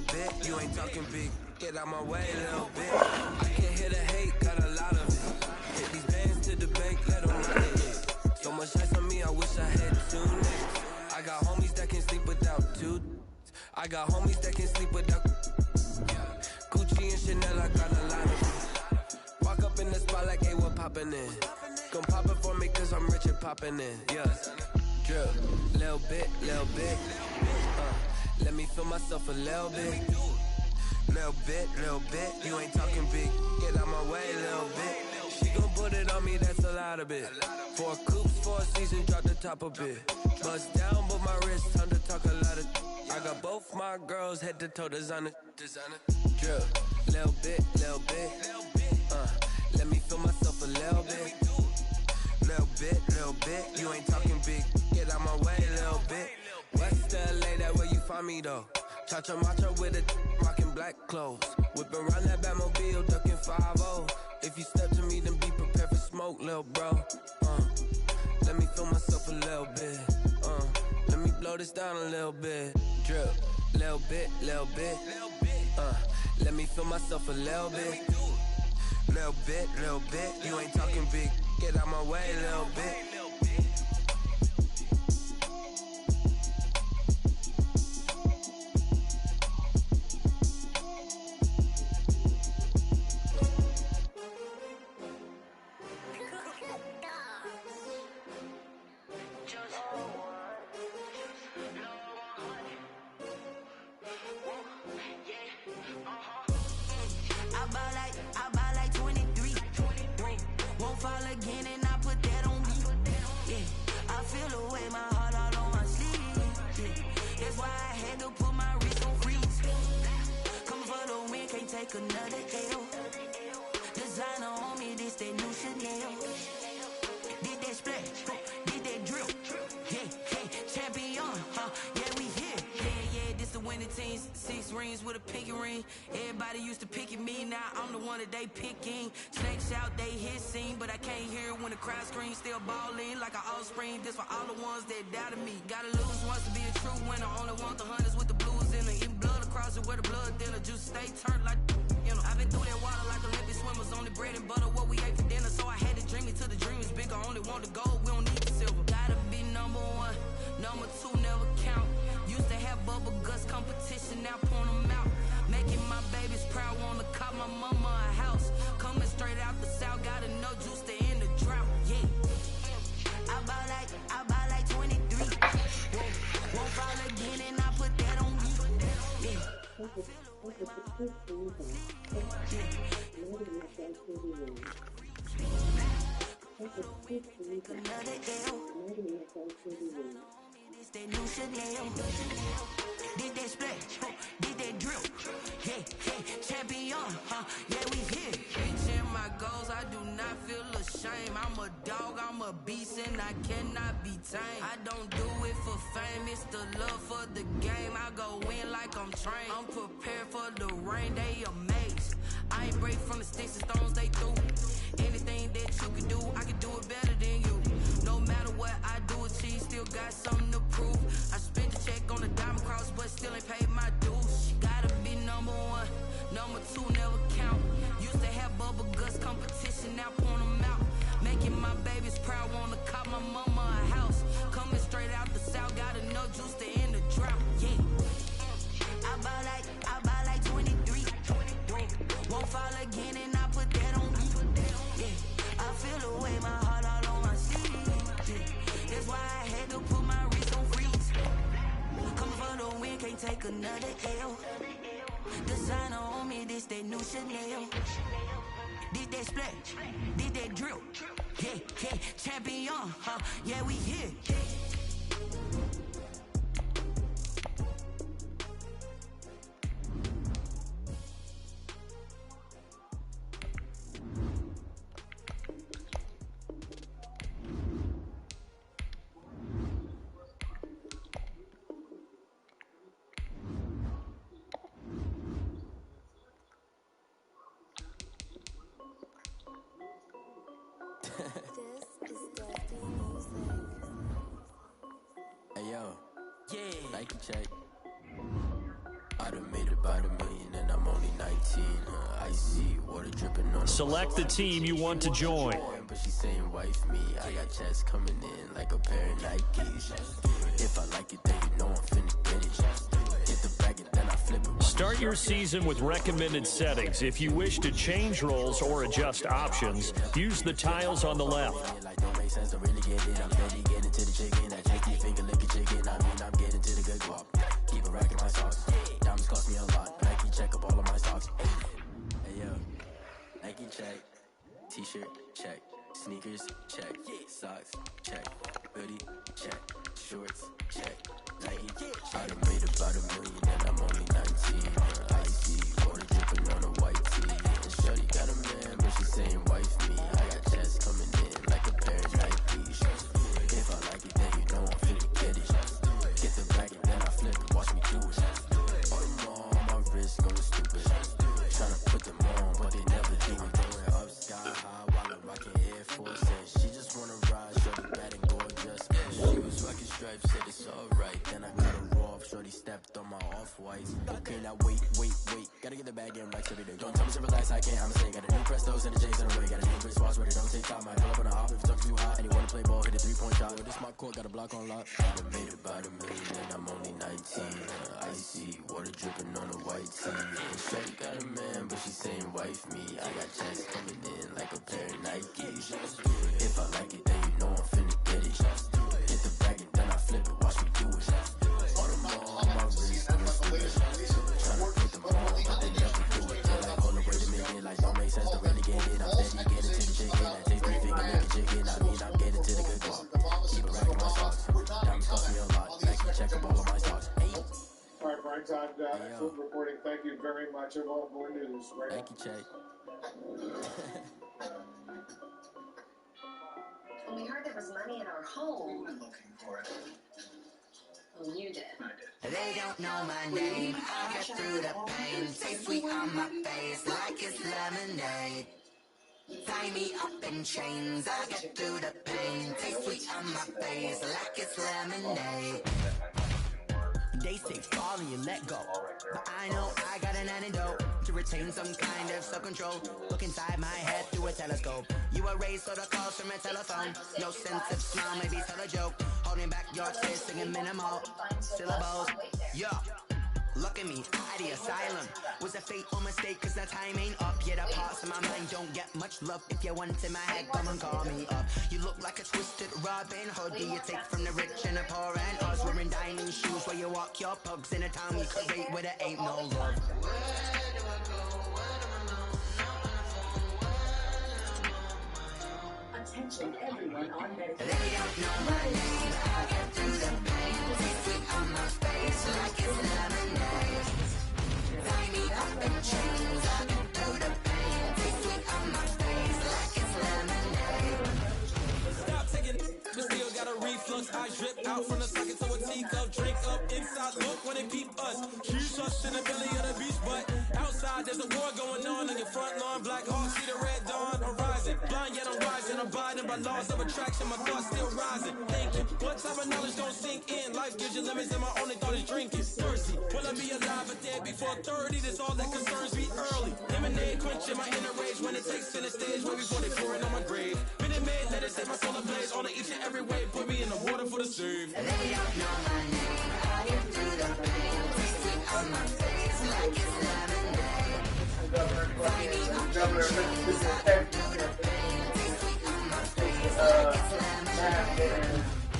bit. You ain't talking big. Get out my way, little bit. I can't hear the hate, got a lot of it. Hit these bands to the bank, let them run it. So much ice on me, I wish I had 2 niggas. I got homies that can sleep without 2. I got homies that can sleep without Gucci and Chanel, I got a lot of it. Walk up in the spot like, hey, what poppin' in? Gon' pop it for me cause I'm rich and poppin' in. Yeah, drip, little bit. Let me feel myself a little bit. Little bit. You ain't talking big. Get out my way, little bit. She gon' put it on me, that's a lot of it. 4 coops, 4 seasons, drop the top a bit. Bust down, but my wrist, time to talk a lot of. I got both my girls head to toe designer. Drip, little bit. Let me feel myself a little bit. Little bit. You ain't talking big. Get out my way, little bit. West LA, that where you find me though. Cha-cha matcha with a rockin' black clothes. Whip around that Batmobile, ducking 5-0. If you step to me, then be prepared for smoke, lil' bro. Let me feel myself a little bit. Let me blow this down a little bit. Drip, little bit. Let me feel myself a little bit. Little bit. You ain't talking big. Get out my way, little bit. I buy like 23. Won't fall again and I put that on me. Yeah, I feel away my heart all on my sleeve. Yeah, that's why I had to put my wrist on freeze. Come for the win, can't take another L. Designer on me, this that new Chanel. Did that splash, did that drill. Yeah, champion, yeah, we here. Yeah, this the winning team. 6 rings with a pinky ring. Everybody used to picking me, now I'm the one that they picking. Snakes out, they hissing, but I can't hear when the crowd screams. Still balling like an offspring. This for all the ones that doubted me. Gotta lose once to be a true winner. Only want the hunters with the blues in it. Even blood across it where the blood thinner. Juice stay turned like, you know. I've been through that water like Olympic swimmers. Only bread and butter, what we ate for dinner. So I had to dream it till the dream is bigger. Only want the gold, we don't need the silver. Gotta be number 1, number 2 never count. Used to have bubble guts competition, now point them out. Making my babies proud, wanna cop my mama a house. Coming straight out the south, gotta know juice to end the drought. Yeah, I buy like 23. Won't fall again and I put that on me. Yeah. Another L. This that new Chanel. Did that splash, did that drill. Yeah, champion, yeah, we here. Reaching my goals, I do not feel ashamed. I'm a dog, I'm a beast, and I cannot be tamed. I don't do it for fame, it's the love for the game. I go in like I'm trained. I'm prepared for the rain, they amazed. I ain't break from the sticks and stones they threw. Anything that you can do, I can do it better than you. No matter what I do, achieve, still got something to prove. I spent the check on the diamond cross, but still ain't paid my dues. Gotta be number 1, number 2 never count. Used to have bubble guts competition, now point them out. Making my babies proud, wanna cop my mama a house. Coming straight out the south, gotta know juice to end the drought. Yeah, I buy like 23. Won't fall again and I put that on me. Yeah, I feel away my heart all on my sleeve. Yeah, that's why I had to put my wrist on freeze. Come for the win, can't take another L. Designer on me, this that new Chanel. Did that splash, did that drill. Yeah, champion, yeah, we here. Hey yo, yeah. Nike check. I done made about $1 million and I'm only 19. I see water dripping on. Select the team you want to join. But she's saying wife me. I got checks coming in like a pair of Nikes. If I like it, then you know I'm finna get it. Get the bracket, then I flip it. Start your season with recommended settings. If you wish to change roles or adjust options, use the tiles on the left. Like don't make sense to really get it. I'm steady getting to the chicken. I take the finger lick a chicken. I mean I'm getting to the good guap. Keep a rack in my socks. Diamonds cost me a lot. Nike check up all of my socks. Hey yo, Nike check. T-shirt check. Sneakers check. Socks check. Hoodie check. Shorts check. Nike. I done made about $1 million and I'm only 19. I see water dripping on a white tee. And shorty got a man, but she's saying wife me. I got checks coming in like a pair of Nikes. If I like it, then you know I'm finna get it. Get the bracket, then I flip it. Watch me do it. All them all on my wrist going stupid. Tryna put them on, but they never do it. Going up sky high while I'm rocking Air Force. And she just wanna ride, shorty bad and gorgeous. She was rocking stripes, said it's alright. Then I cut her off, shorty stepped on my off-whites. Okay, now wait. Gotta get the bag in racks every day. Don't tell me to relax, I can't, I'ma say. Got a new Prestos and the J's in the way. Got a new wristwatch, but it don't take time. I pull up on the hop if it's too hot. And you wanna play ball, hit a 3-point shot. With this mock court, got a block on lock. I done made about $1 million and I'm only 19. I see water dripping on a white tee. And shorty got a man, but she's saying wife me. I got checks coming in like a pair of Nikes. If I like it, then you know I'm finna get it. Hit the bracket, then I flip it. Watch me do it. All them all on my wrist, I'm stupid. Tryna put them on, but they never do it. They're like all the way to make it, like don't make sense to really get it. I'm steady getting to the chicken. I take 3 finger make a chicken. I mean I'm getting to the good guap. Keep a rack in my socks. Diamonds cost me a lot. Nike check up all of my stocks. Hey. All right, Brian Todd, excellent reporting. Thank you very much. Of all more news right Nike check. When we heard there was money in our home. We were looking for it. Well, you did. I did. They don't know my name. I get through the pain. Taste sweet on my face like it's lemonade. Tie me up in chains. I get through the pain. Taste sweet on my face like it's lemonade. They say fall and you let go, but I know I got an antidote to retain some kind of self-control. Look inside my head through a telescope. You erase all the calls from a telephone. No sense of smile, maybe tell a joke. Holding back your tears, singing minimal syllables. Yeah, look at me, at the asylum. Was a fate or mistake, cause the time ain't up. Yet the parts of my mind don't get much love. If you want in my head, come and call me up. You look like a twisted Robin Hood. Do you take from the rich and the poor and us? Wearing diamond shoes where you walk your pugs in a town you create where there ain't no love. Attention everyone on medication. They don't know my name. I get through the pain. Taste sweet on my face like it's lemonade. Tie me up in chains. I get through the pain. Taste sweet on my face like it's lemonade. Stop taking but still got a reflux. I drip out from the socket to a teacup. Drink up inside, look when they peep us. Huge us in the belly of the beach, but outside there's a war going on your front lawn. Black Hawk, see the red dawn horizon. Blind yet I'm rising, abiding by laws of attraction. My thoughts still rising. Thinking, what type of knowledge don't sink in? Life gives you limits, and my only thought is drinking. Thirsty, will I be alive or dead before 30? That's all that concerns me early. Lemonade quenching my inner rage when it takes to the stage. Way before they pour it on my grave. Minute Maid, let it set my soul ablaze. On each and every way, put me in the water for the save. They don't know my name. I get through the pain. Taste sweet on my face like it's lemonade. Tie me up in chains. I get through the pain. Taste sweet on my face like it's lemonade.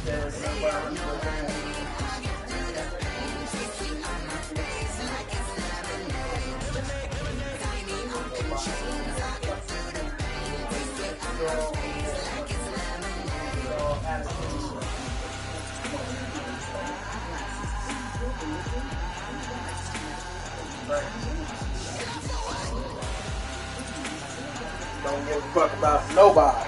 They don't know my name. I get through the pain. Taste sweet on my face like it's lemonade. Tie me up in chains. I get through the pain. Taste sweet on my face like it's lemonade. Don't give a fuck about nobody.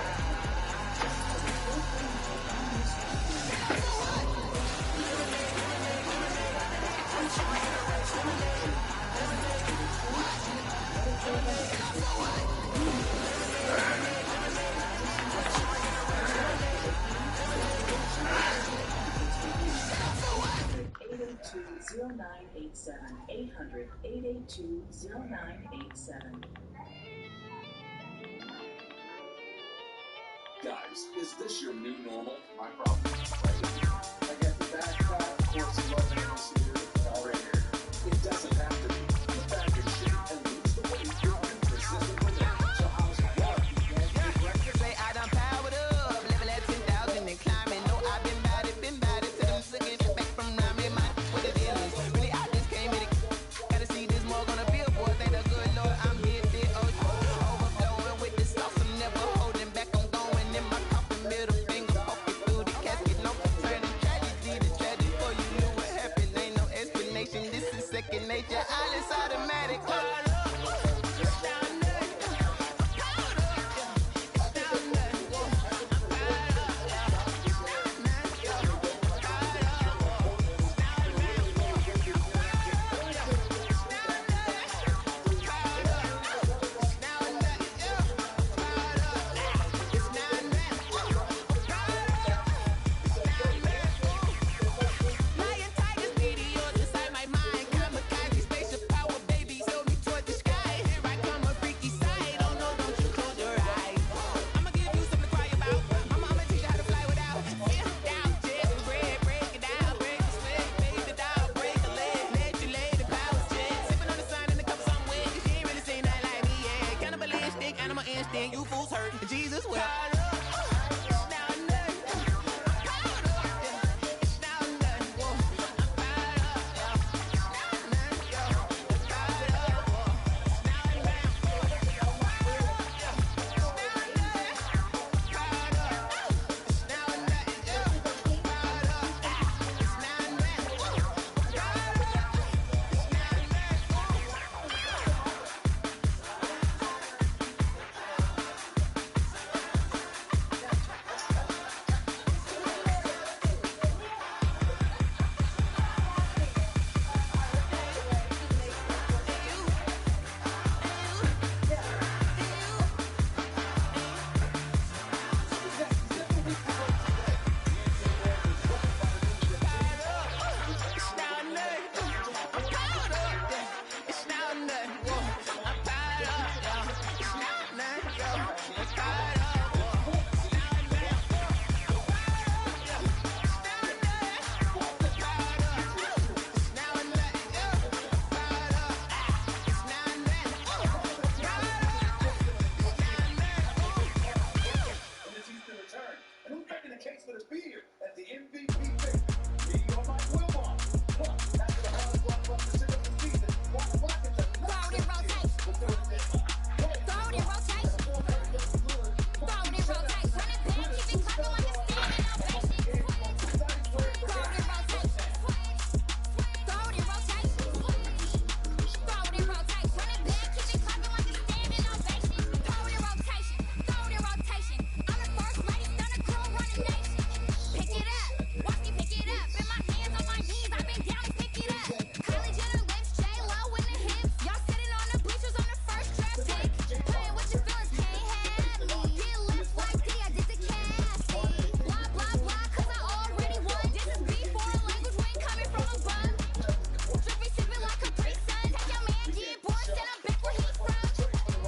800-882-0987. Guys, is this your new normal? My problem. I get the backpack, of course, 11 ounce here, right here. It doesn't have to be. Get back in shape and lose the weight you're persistent with it. So how's it work? Say I done powered up, level at 10,000 and climbing. No, I've been bad it to them sucking it back from rhyming. My what it is. Really, I just came in. Gotta see this more gonna be a boy. Thank the good Lord, I'm here, overflowing with the sauce. I'm never holding back. I'm going in my coffin, middle finger poking through the casket. No turning tragedy to tragedy. For you knew what happened, ain't no explanation. This is second nature. All is automatic. You fools hurt. Jesus will.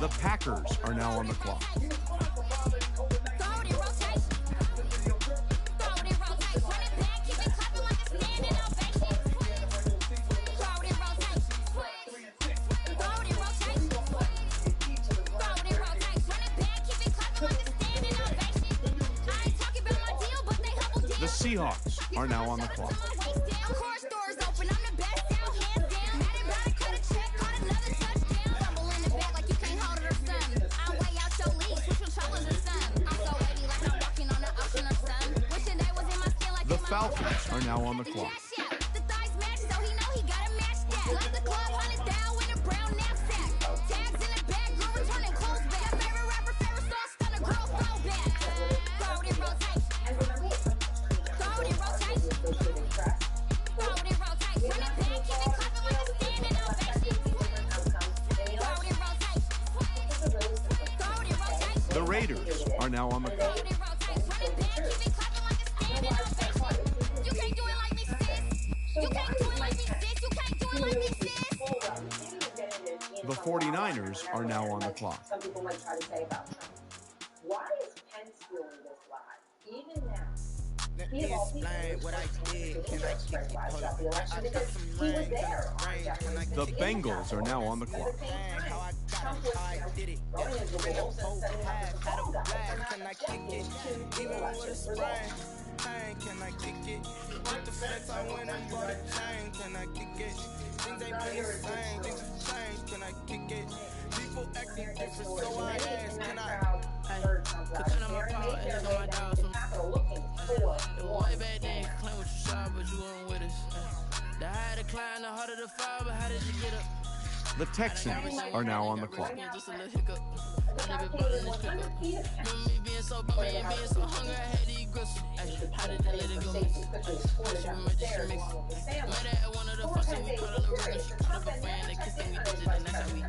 The Packers are now on the clock. The Seahawks are now on the clock. The Falcons are now on the clock. The Raiders are now on the clock. You can't do it like me, sis. You can't do it like me, sis. You can't do it like me, The 49ers are now on the clock. Some people might try to say about Trump. Why is Pence feeling this lie? Even now. Let me explain what I did. Can I kick it? Hold on. I got some rings and a The Bengals are now on the clock. how I got it, how I did it. Yeah. Been a whole half, had a blast. Can I kick it? Even with a sprain. Hey, can I kick it? With the flex, I went and bought a chain. Can I kick it? Things ain't been the same. Things have changed. Can I kick it? People acting different, so I asked, can I? Kind of my power, and it's on my dog. Way back then, claim what you saw, but you weren't with us. The higher the climb, the harder the fall, but how did you get up? The Texans are now on the clock. Just a little hiccup. I live it better than this pickup. Remember me being so bummy and being so hungry, I had to eat gristle. How did they let it go? She remember this shit mix. Met her at one of the fucking, we caught a little and she caught up a friend, they kissed and we did it, and that's how we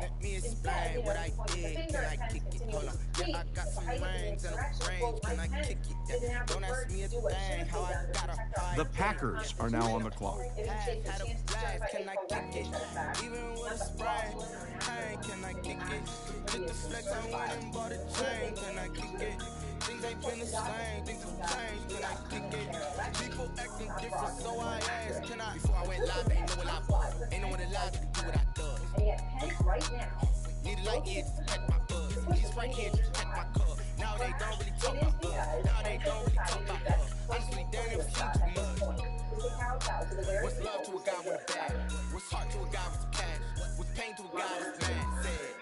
Let me explain what I did. Can I kick it? Hold on. Yeah, I got some rings and a brain. Can I kick it? Yeah. Don't ask me a thing. How I got a The Packers are now on the clock. had a blast. Can I kick it? Even with a spray. Hey, can I kick it? With the flex, I went and bought a chain. Can I kick it? Things ain't been the same. Things have changed. Can I kick it? People acting different, so I asked, can I? Before I went live, ain't no one live was. Ain't no one alive to do what I does. Need a light here to protect my buzz. He's right here to protect my cub. Now they don't really talk about buzz. Now they don't really talk about love. Honestly, they ain't few too much. What's love to a guy with a bag? What's heart to a guy with some cash? What's pain to a guy with mad? Said.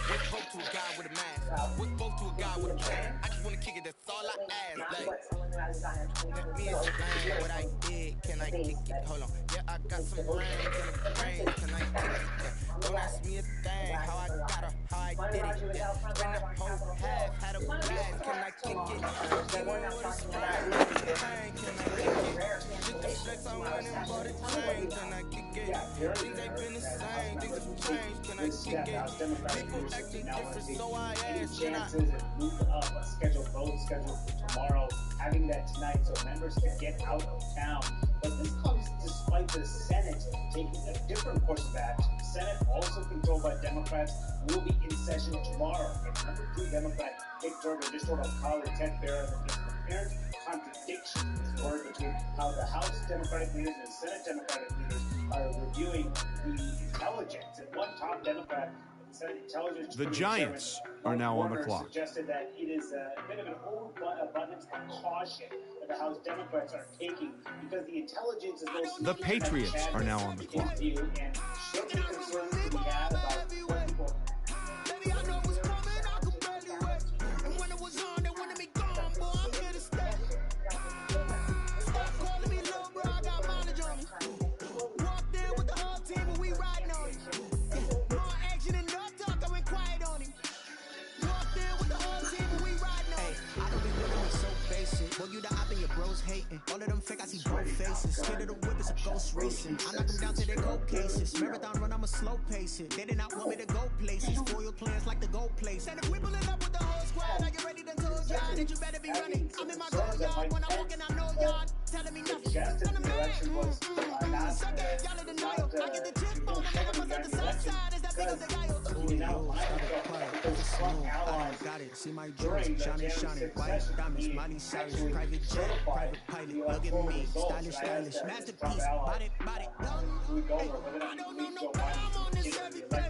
What's hope to a guy with a mask? What's both to a guy with a plan? I just wanna kick it, that's all I ask. Like, let me explain what I did. Can I kick it? Hold on. Yeah, I got some rings and a brain. Can I kick it? Yeah. Don't ask me a thing. How I got her, how I did it. Yeah. Been a whole half, had a blast. Can I kick it? Even with a sprain. Hey, can I kick it? With the flex, I went and bought a chain. Can I kick it? Things ain't been the same. Things have changed. Can I kick it? People acting different, so I asked, can I? Chances it moved up a scheduled vote scheduled for tomorrow, having that tonight so members can get out of town. But this comes despite the Senate taking a different course of action. The Senate, also controlled by Democrats, will be in session tomorrow. And number 2 Democrat Dick Durbin just told a colleague Ted Barrett that there's an apparent contradiction in this word between how the House Democratic leaders and the Senate Democratic leaders are reviewing the intelligence. And one top Democrat, the Giants are now on the clock. Suggested that it is a bit of an overabundance of caution that the House Democrats are taking because the intelligence is the Patriots are now on the clock. And should be concerns to be had about what people. Boy, you the op and your bros hating. All of them fake, I see both faces. Scared of the whip, it's a ghost racing. I knock them down to their cold cases. Marathon run, I'ma slow pace it. They did not want me to go places. Foil plans like the gold place. And if we pulling up with the whole squad, are you ready to told y'all that you better be running? I'm in my goal yard when I'm walking, I know y'all telling me nothing. On the man, suck it, y'all in denial. I get the chip on the motherfuckers on the south side. Is that big of the guy? Got it, see my jewels, shining, shining, white diamonds, Miley Cyrus, private jet, private pilot, look at me, stylish, stylish, masterpiece, body, body, hey, I don't know no better, I'm on this every day,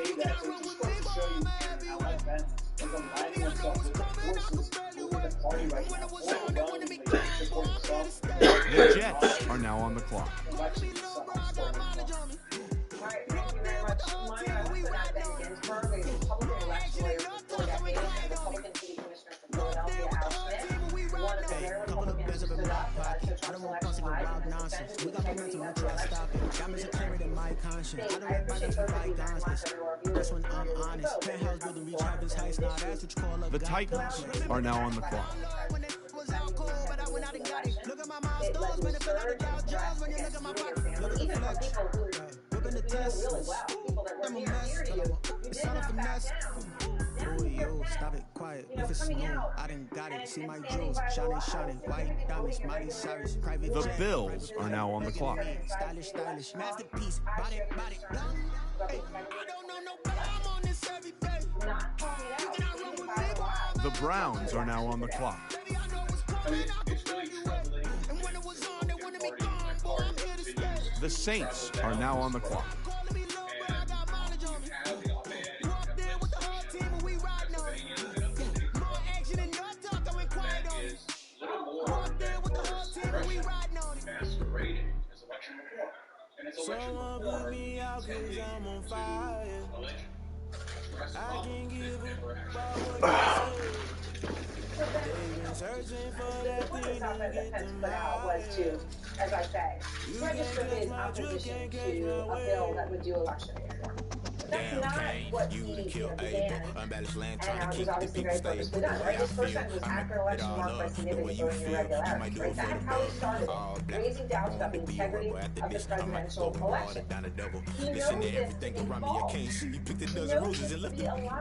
you gotta run with me, boy, I'm everywhere, baby, I know what's coming, I can barely wait, when it was on, they wanted me gone, boy, I'm here to stay. The Jets are now on the clock. Call me little bro, I got mileage on me. Walk there with the whole team, we riding on it. Action in your talk, I'm in quiet on it. Walk there with the whole team, we riding on it. Couple of bands up in my pocket. I don't want fussing with wild nonsense. We got momentum, we try to stop it. Diamonds are clearer than my conscience. I don't let bygones be bygones, cause that's when I'm honest. Penthouse building, reach heaven's heights. Now that's what you call a The Titans are now on the clock. Look at my milestones, when it fell out the Dow Jones. When you look at my pocket, look at the flex. Whipping the Teslas. I'm a mess. It's not a finesse. who are you? Stop it, quiet. If it's new, I done got it. See my jewels, shining, white diamonds, Miley Cyrus, private The jet, Bills are now on the clock. stylish, masterpiece, body, hey, I don't know nobody, I'm on this every day. You cannot run with me, boy. The Browns are now on the clock. Baby, I know what's coming, I can blow you up. And when it was on, they wanted me gone, boy, I'm here to stay. The Saints are now on the clock. Calling me low, but I got mileage on me. You up there with the whole team and we riding on it. Yeah, more action and no talk, I went quiet on it. You up there with the whole team and we riding on it. Masquerading as election reform. And it's election Someone reform. put me out 'cause I'm on fire. I can give a about what they say. They've been searching for that One of thing the stuff to that get Pence them put out was high. to, as I say, register his opposition to a bill that would do election reform. But that's not what he began, and it was obviously very purposely done, right? His first sentence was after election marked by significant voting irregularities, right? That's how he started it, raising doubts about the integrity of the presidential election. He knows this to be false. He knows this to be a lie.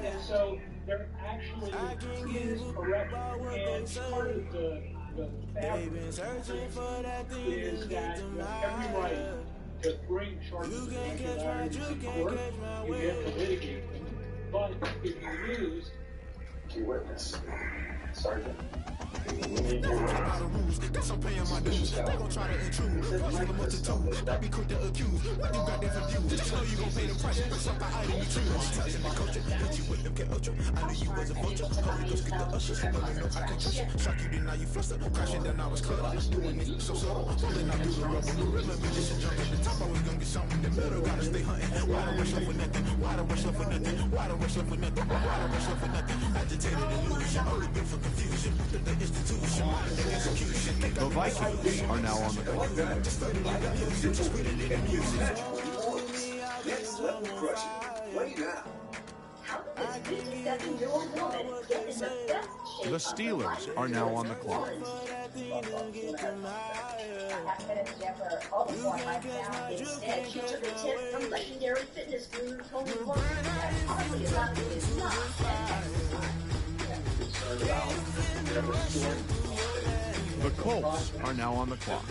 And so there actually is correct, and part of the fabric is that you have every right to bring charges of irregularities in court. You have to litigate them, but if you lose, Key witness. Sergeant. Guess I'm paying my dues. They gon' try to intrude. Cause I'm a multitude. I be quick to accuse. What you got there for views? Just know you gon' pay the price. But something I didn't choose. Touching the culture. Hit you with them get ultra. I knew you was a vulture. Holy Ghost get the ushers. But I know I can trust you. Shock you, then now you fluster. Crashing down, I was cluttered. Doing it so slow. Pulling out through the rubber. Gorilla musician jump at the top. I was gonna get something. The middle gotta stay hunting. Why the rush love for nothing? Why the rush love for nothing? Why the rush love for nothing? Why the rush love for nothing? Agitated illusion. Only built for confusion. The institution. The Vikings are now on the clock. Let's let me crush it. Lay down. How did this 57-year-old woman get in the best shape The Steelers are now on the clock. Instead, she took a tip from legendary fitness guru Tony Warren. That hardly is not is not The Colts are now on the clock.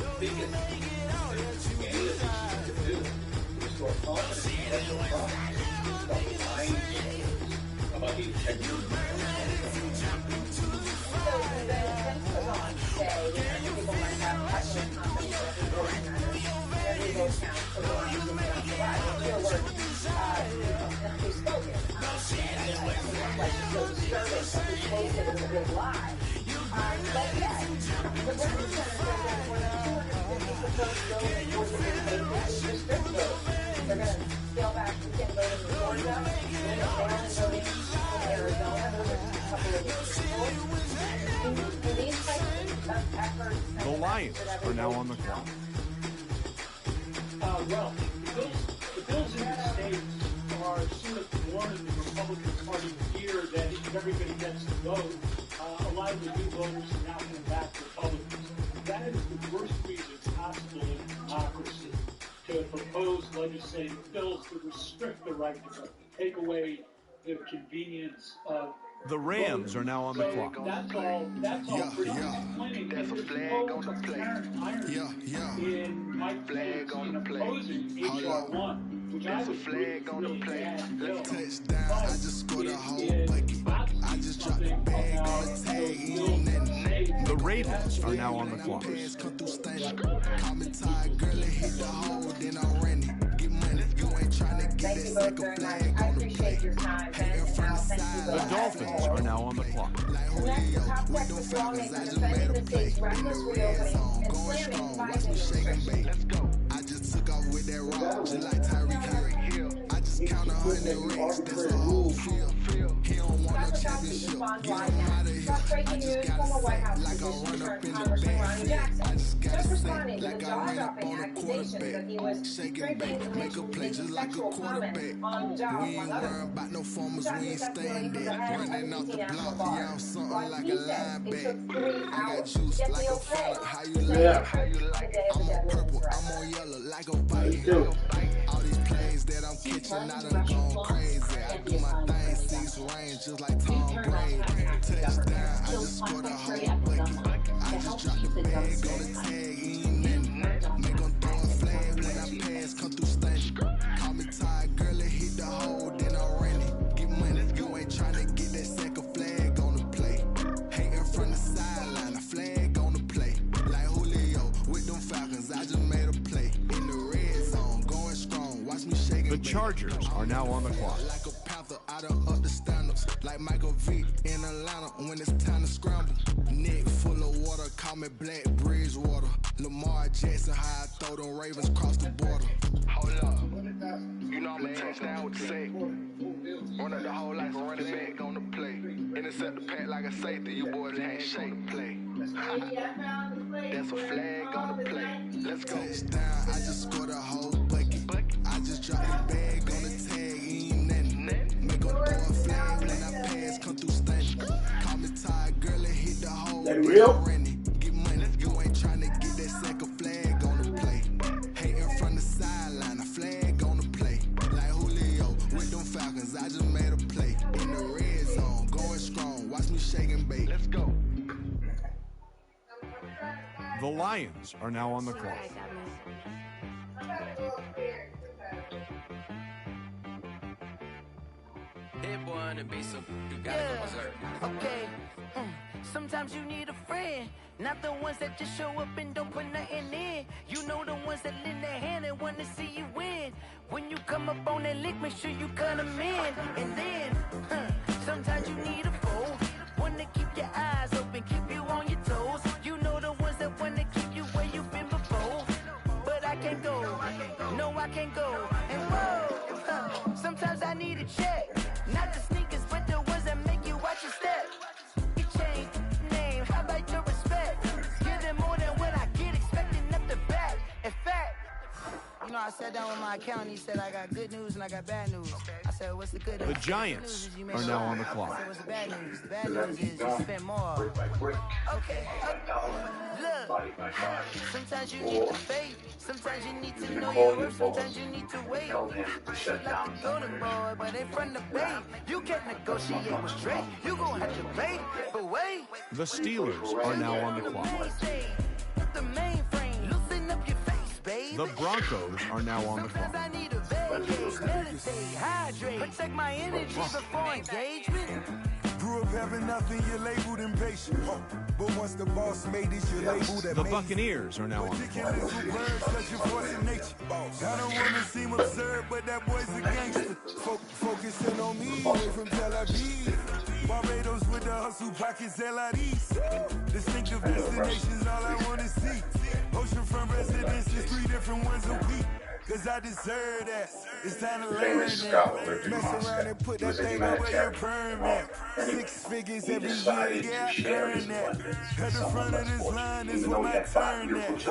The Lions are now on the clock. Well, the bills in the states are sort of born in the Republican Party fear that if everybody gets to vote, a lot of the new voters are now coming back to Republicans. That is the worst reason possible in democracy to propose legislative bills that restrict the right to vote, take away the convenience of The Rams are now on the clock. That's all pretty disappointing. There's no apparent irony in Mike Pence opposing H.R. 1, which I was really bad bill. Touchdown, I just scored a whole bucket. I just dropped the bag on the tag. The Ravens are now on the clock. Come through stunning. Call me tired, girl, and hit the hole, then I ran it. Get money, you ain't trying to get that second flag on the plate. Hating from the side. The Dolphins are now on the clock. Next, the top Texas lawmaker defending the state's reckless reopening and slamming Biden's restrictions. I just took off with that rock, just like Tyreek Hill. I just count 100 rings, that's a whole field. He don't want no championship, get him out of here. I just gotta say, like I run up in the backfield. I just gotta say, funny. He was jaw-dropping accusations that he was creeping potentially into sexual comments on the job, among other things. Got his testimony from the head of the DC National Bar. But he says it took 3 hours to get the okay to say Yeah. today is a deadly threat. Me too. All these plays that I'm catching, I done gone crazy. I do my thing, 6 range, just like Tom Brady. Touchdown, I just scored a whole bucket. I just dropped the bag on the tag, ain't nothing. Make them throw a flag when I pass, come through stunning. Call me tired, girl, it hit the hole, then I'm running. Get money, you ain't tryna get that second flag on the play. Hating from the sideline, a flag on the play. Like Julio with them Falcons, I just made a play. In the red zone, going strong, watch me shaking. The Chargers are now on the clock. Like a panther, I done up the stand-ups. Like Michael Vick in Atlanta when it's time to scramble. Neck full of water, call me Black Bridgewater. Lamar Jackson, how I throw them Ravens cross the border. Hold up, you know I'm a touchdown with the sack. Run up the hole like a running back on the play. Intercept the pack like a safety, you boys can't shake the play. That's a flag on the play. Let's go. Touchdown, I just scored a whole bucket. I just dropped the bag on the tag, ain't nothing. Make them throw a flag when I pass, come through stunning. Call me tired, girl, it hit the hole. That real? Get money, you ain't tryna get that second flag on the play. Hating from the sideline, a flag on the play. Like Julio with them Falcons, I just made a play. In the red zone, going strong, watch me shake and bake. Let's go. The Lions are now on the clock. Hit one and be some. You gotta go berserk. Okay. Sometimes you need a friend, not the ones that just show up and don't put nothing in. You know the ones that lend their hand and want to see you win. When you come up on that lick, make sure you cut them in. And then, sometimes you need a foe, one to keep your eyes open, keep you on your toes. You know the ones that want to keep you where you've been before. But I can't go, no I can't go. And whoa, sometimes I need a check. Not the sneakers, but the ones that make you watch your step. You change name, how about your respect? Give them more than what I get, expecting up the back. In fact, you know, I sat down with my accountant, he said I got good news and I got bad news. I said, what's the good news? The Giants are now on the clock. I said, what's the bad news? The bad news is you spend more. Okay, look, sometimes you need to faith, sometimes you need to know your worth, sometimes you need to wait. Shit like the golden boy, but in front of Bay, you can't negotiate with Drake, you gon' have to pay, but wait. The Steelers are now on the clock. The mainframe, loosen up your face, baby. The Broncos are now on the clock. I need a vacate, meditate, hydrate, protect my energy before engagement. Grew up having nothing, you're labeled impatient. But once the boss made it, you're labeled amazing. The Buccaneers are now on the clock. I don't want to seem absurd, but that boy's a gangster. Focusing on me, away from Tel Aviv. Barbados with the hustle, pockets LIDs. Distinctive destinations, all I want to see. Oceanfront residences, 3 different ones a week. Cause I deserve that. It's time to learn that. Mess around and put that thing over your permit. 6 figures every year, yeah, I earn that. At the front of this line is where my turn at.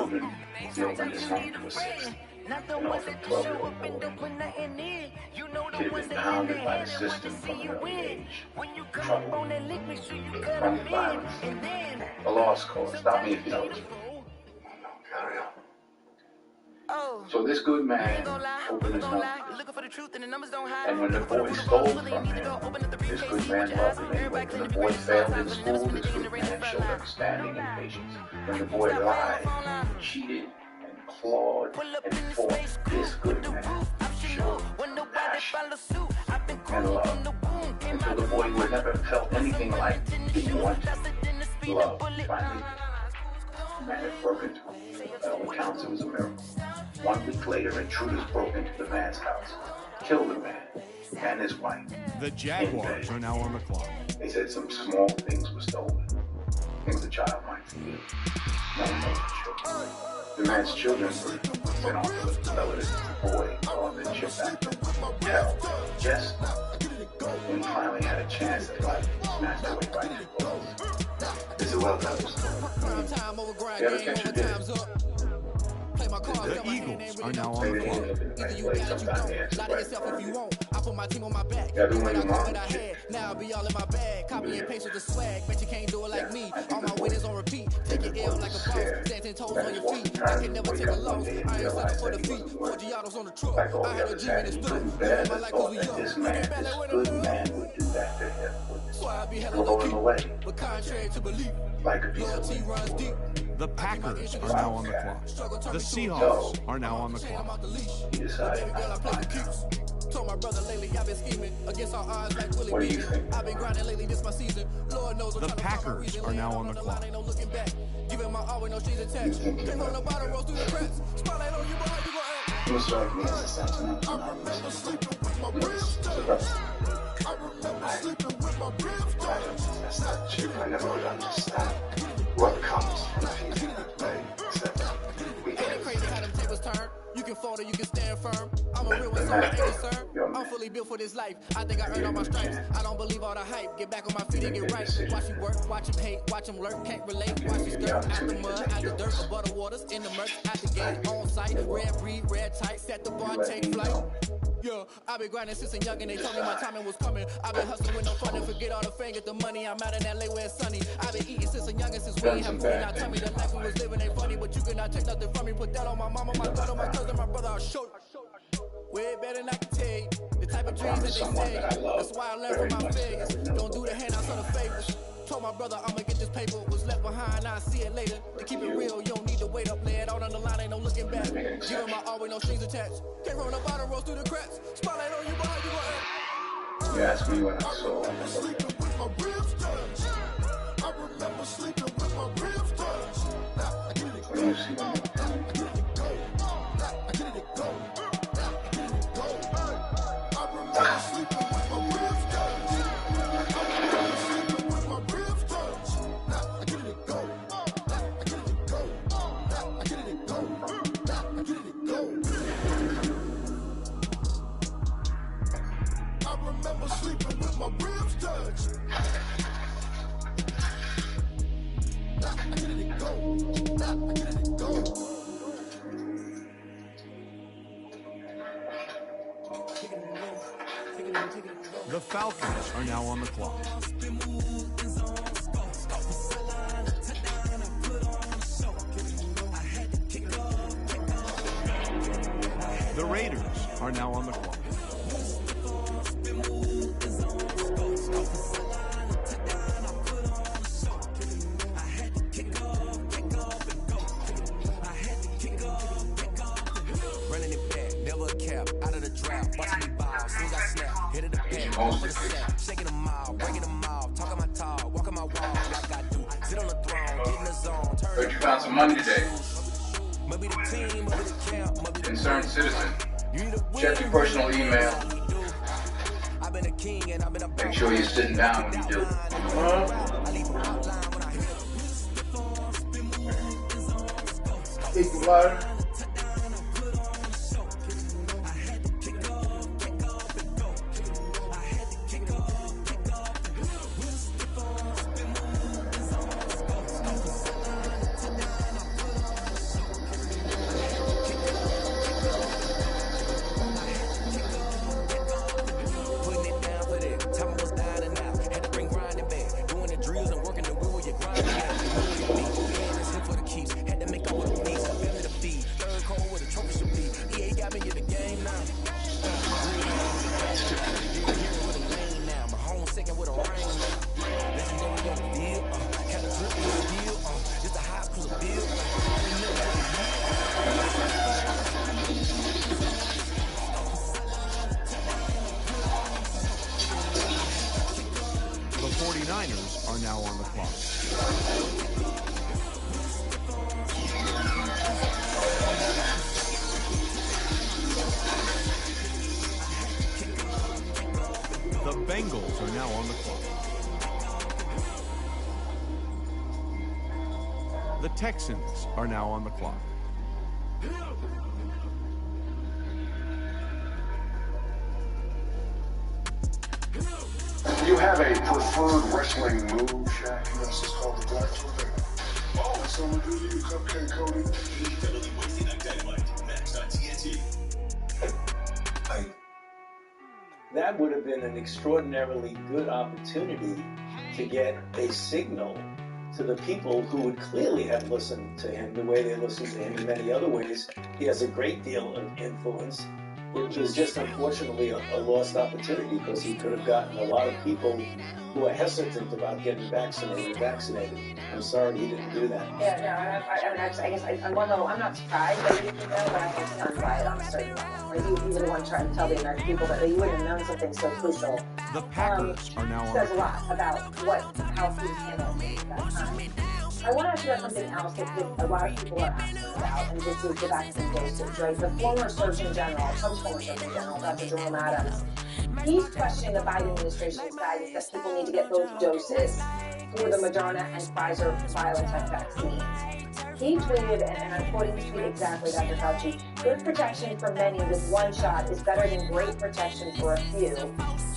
Sometimes you need a friend, not the ones that just show up and don't put nothing in. You know the ones that lend their hand and want to see you win. When you come up on that lick, make sure you cut them in. And then, The lost cause. Stop me if you know. Carry on. So this good man opened his mouth. And when the boy stole from him, this good man loved him anyway. When the boy failed in school, this good man showed understanding and patience. When the boy lied, cheated, and clawed, and fought, this good man showed passion and love. Until the boy who had never felt anything like he wanted love finally, the man had broken into him. By all accounts, it was a miracle. 1 week later, intruders broke into the man's house, killed the man and his wife. The Jaguars are now on the clock. They said some small things were stolen, things a child might steal. No knows the children. The man's children were sent off to the relatives of the boy on the chip back to hell. Just when he finally had a chance at life, snatched away by his clothes. This is well done. You ever catch your dinner? The Eagles are now on the clock. Either you got it, you don't. Lie to yourself if you won't. I put my team on my back. Yeah, What I got, what I had. Now I'll be all in my bag. Copy and paste with the swag. Bet you can't do it like me. All my winners on repeat. Take your L like a boss. Dancing toes on your feet. I can never take a loss. I ain't settle for the feet. 4 Giottos on the truck. I had a dream and it stood. Living my life cause we young. Looking back like where the love. So I be hella low key. But contrary to belief, loyalty runs deep. The Packers are now on the clock. The Seahawks are now on the clock. Told my brother lately I've been scheming against our odds like Willie Beeman. I've been grinding lately, this my season. Lord knows I'm The Packers are now on the clock. Ain't no looking back. Giving my all with no strings attached. Came on the bottom, roll through the cracks. Spotlight on you, but how you gon' act? It was like me as a sentiment. I remember sleeping with my ribs touched. I remember sleeping with my ribs touched. I never would understand what comes if you play, etc. Ain't it crazy how them tables turn? You can fold or you can stand firm. I'm a real one, so I ain't concerned. I'm fully built for this life. I think I earned all my stripes. I don't believe all the hype. Get back on my feet and get right. Watch him work, watch him hate, watch him lurk, can't relate. Watch him skirt out the mud, out the dirt, above the waters, in the murk, out the gate, on site. Red breed, red tight, set the bar, take flight. Yeah, I've been grinding since a young and they told me my timing was coming. I've been hustling with no fun and forget all the fame, get the money. I'm out in LA where it's sunny. I've been eating since a young and since we ain't have food. Now tell me the life we was living ain't funny, but you cannot take nothing from me. Put that on my mama, my daughter, my cousin, my brother, I'll show you. Way better than I can tell you. The type of dreams that they say. That's why I learned from my failures. Don't do the handouts on the favors. Told my brother I'ma get this paper. Was left behind, I'll see it later. To keep it real, you don't need to wait up. Lay it out on the line, ain't no looking back. Giving my all with no strings attached. Came from the bottom, rose through the cracks. Spotlight on you, but how you gon' act? You asked me when I saw I remember sleeping with my ribs touched. I remember sleeping with my ribs touched. I get it go. I get it go. I get it go. I remember sleeping with my ribs touched. I remember sleeping with my ribs touched. I get it go. I get it go. I get it go. I get it go. I remember sleeping with my ribs touched. I get it go. I get it go. The Falcons are now on the clock. The Raiders are now on the clock. Running it back, never a cap, out of the draft, watching me ball, soon as I snap, hit it the back, over the sack, shaking them out, breaking them off, talking my talk, walking my wall, like I do, sit on the throne, get in the zone, turn. Heard you found some money today. Maybe the team, maybe the camp, maybe the Concerned citizen. Check your personal email. I've been a king and I've been a Make sure you're sitting down when you do it. Take the water. The 49ers are now on the clock. The Bengals are now on the clock. The Texans are now on the clock. Do you have a preferred wrestling move, Shaq? This is called the Black Twitter. Oh, it's Someone do you. Jump in, Cody. Wednesday Night Dynamite, next on TNT. That would have been an extraordinarily good opportunity to get a signal to the people who would clearly have listened to him the way they listened to him in many other ways. He has a great deal of influence. It was just unfortunately a lost opportunity because he could have gotten a lot of people who are hesitant about getting vaccinated. I'm sorry he didn't do that. Yeah, no, I guess on one level, I'm not surprised that he didn't know, but I'm stunned by it on a certain level. Like, you would want to try to tell the American people that you wouldn't have known something so crucial. The Packers are now on. Says a lot about how he was handled at that time. I want to ask you about something else that a lot of people are asking about, and this is the vaccine dosage, right? The former Surgeon General, Trump's former Surgeon General, Dr. Jerome Adams, he's questioning the Biden administration's guidance that people need to get both doses for the Moderna and Pfizer BioNTech vaccines. He tweeted, and I'm quoting his tweet exactly, Dr. Fauci, good protection for many with one shot is better than great protection for a few.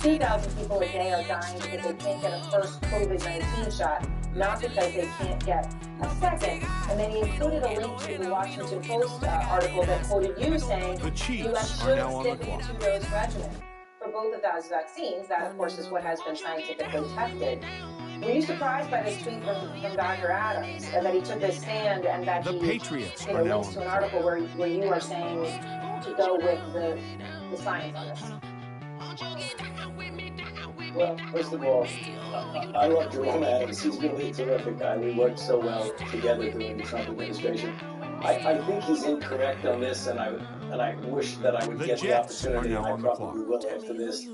2,000 people a day are dying because they can't get a first COVID-19 shot, not because they can't get a second. And then he included a link to the Washington Post article that quoted you saying The Chiefs U.S. are should now on the stick with clock. a 2-dose regimen for both of those vaccines. That, of course, is what has been scientifically tested. Were you surprised by this tweet from Dr. Adams that he took this stand and that The he Patriots are now links on to the an clock. article where you are saying to go with the science on this? Well, first of all, I love Jerome Adams. He's really a terrific guy. We worked so well together during the Trump administration. I think he's incorrect on this, and I wish that I would The get the Jets are opportunity, now and I on the probably will after this,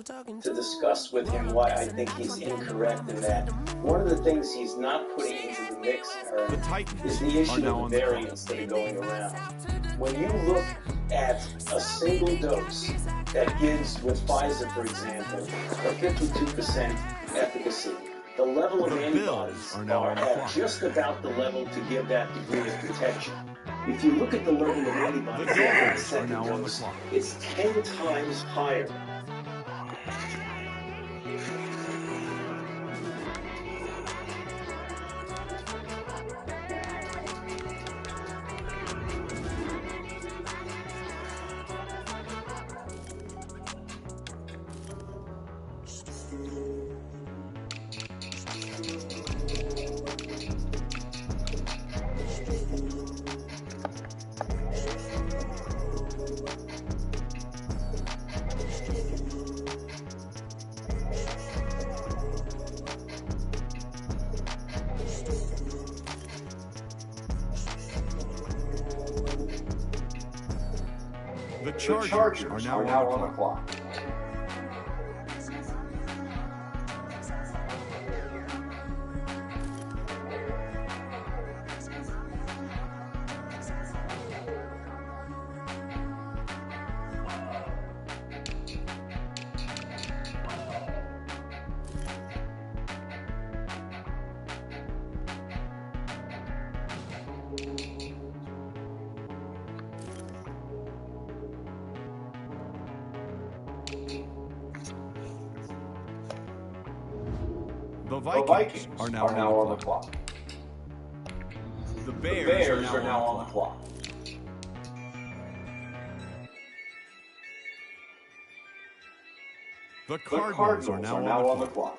to discuss with him why I think he's incorrect in that. One of the things he's not putting into the mix, Aaron, The Titans is the are issue now of on the the clock. variants that are going around. When you look at a single dose that gives, with Pfizer, for example, a 52% efficacy, the level of The antibodies Bills are now on the at clock. just about the level to give that degree of protection. If you look at the level of antibodies The after the Dolphins are second now on the dose, clock. it's 10 times higher. The Chargers are now on the clock. The Vikings are now on the clock. The Bears are now on the clock. The Cardinals are now on the clock.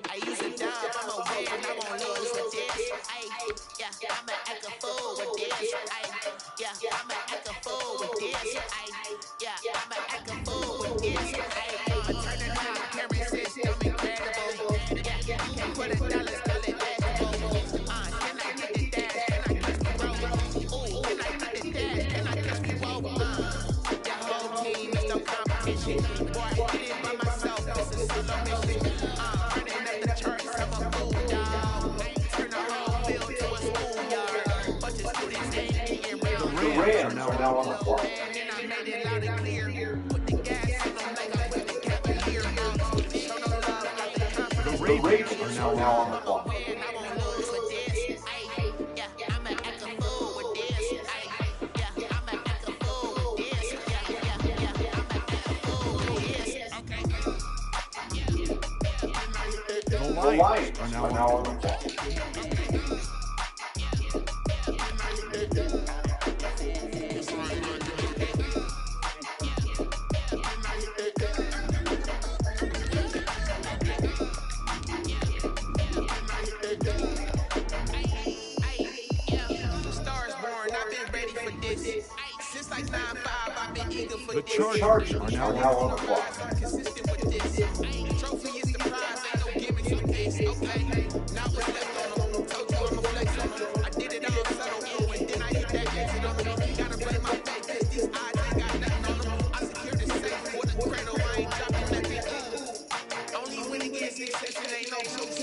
I use a job, I'm a win, I won't lose with this. I'ma act a fool with this. I'ma act a fool with this. I'ma act a fool with this. I turn it on, camera system incredible. Put $1, call it vegetable. Can I get the dash? Can I catch me roll? Ooh, can I get the dash? Can I catch me roll? The whole team is no competition. Boy, I did it by myself, this is solo mission. Running up the charts, I'm a fool, dog. Turn the whole field to a schoolyard. Bunch of students hanging around. The Rams are now on the clock. And then I made it loud and clear. Put the gas on them like I put the Cavalier. Show no love, got the confidence. The Ravens are now on the clock. Win, I won't lose with this. I'ma act a fool with this. I'ma act a fool with this. I'ma act a fool with this. Okay. The Lions are now on the clock. The Chargers are now on the clock. Trophy is the prize, ain't no gimmicks with this. Okay, now what's left on them? Told you I'ma flex on them. I did it all subtle, and then I hit that exit on them. Gotta blame my fate, cause these odds ain't got nothing on them. I secured the safe for the cradle, I ain't dropping nothing. Only win against success, it ain't no juice.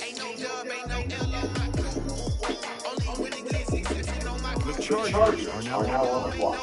Ain't no dub, ain't no L on my coupe. Only win against success, it on my coupe. The Chargers are now on the clock.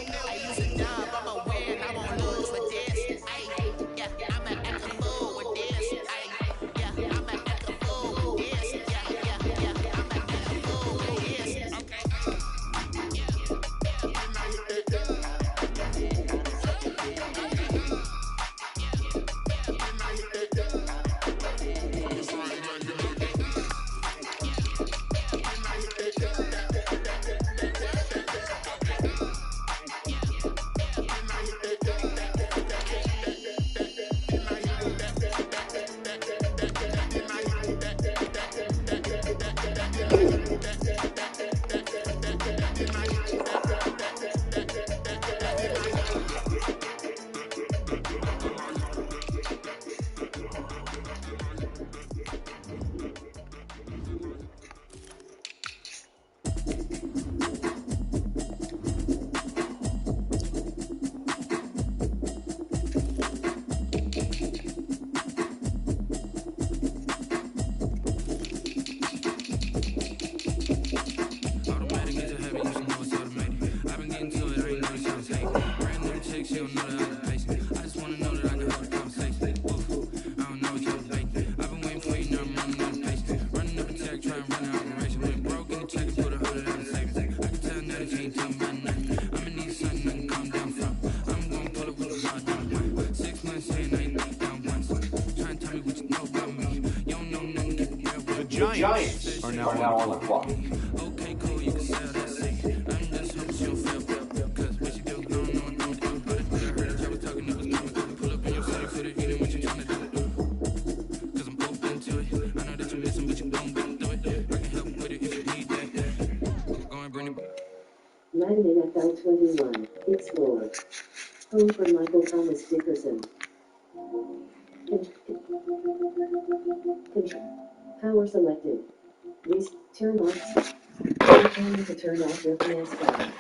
The Giants are now on the clock. Okay, cool, you can sell that seat. I'm just hoping she don't feel bad. Cause what she do, don't know. But I heard that y'all was talking, it was coming. Pull up in your city for the eating, what you tryna do? Cause I'm open to it. I know that you listen, but you don't do it. I can help with it if you need that. Go and bring it back. Madden NFL 21, Explore. Home for Michael Thomas Dickerson. Power selected. Turn off. Turn to turn off your PS5.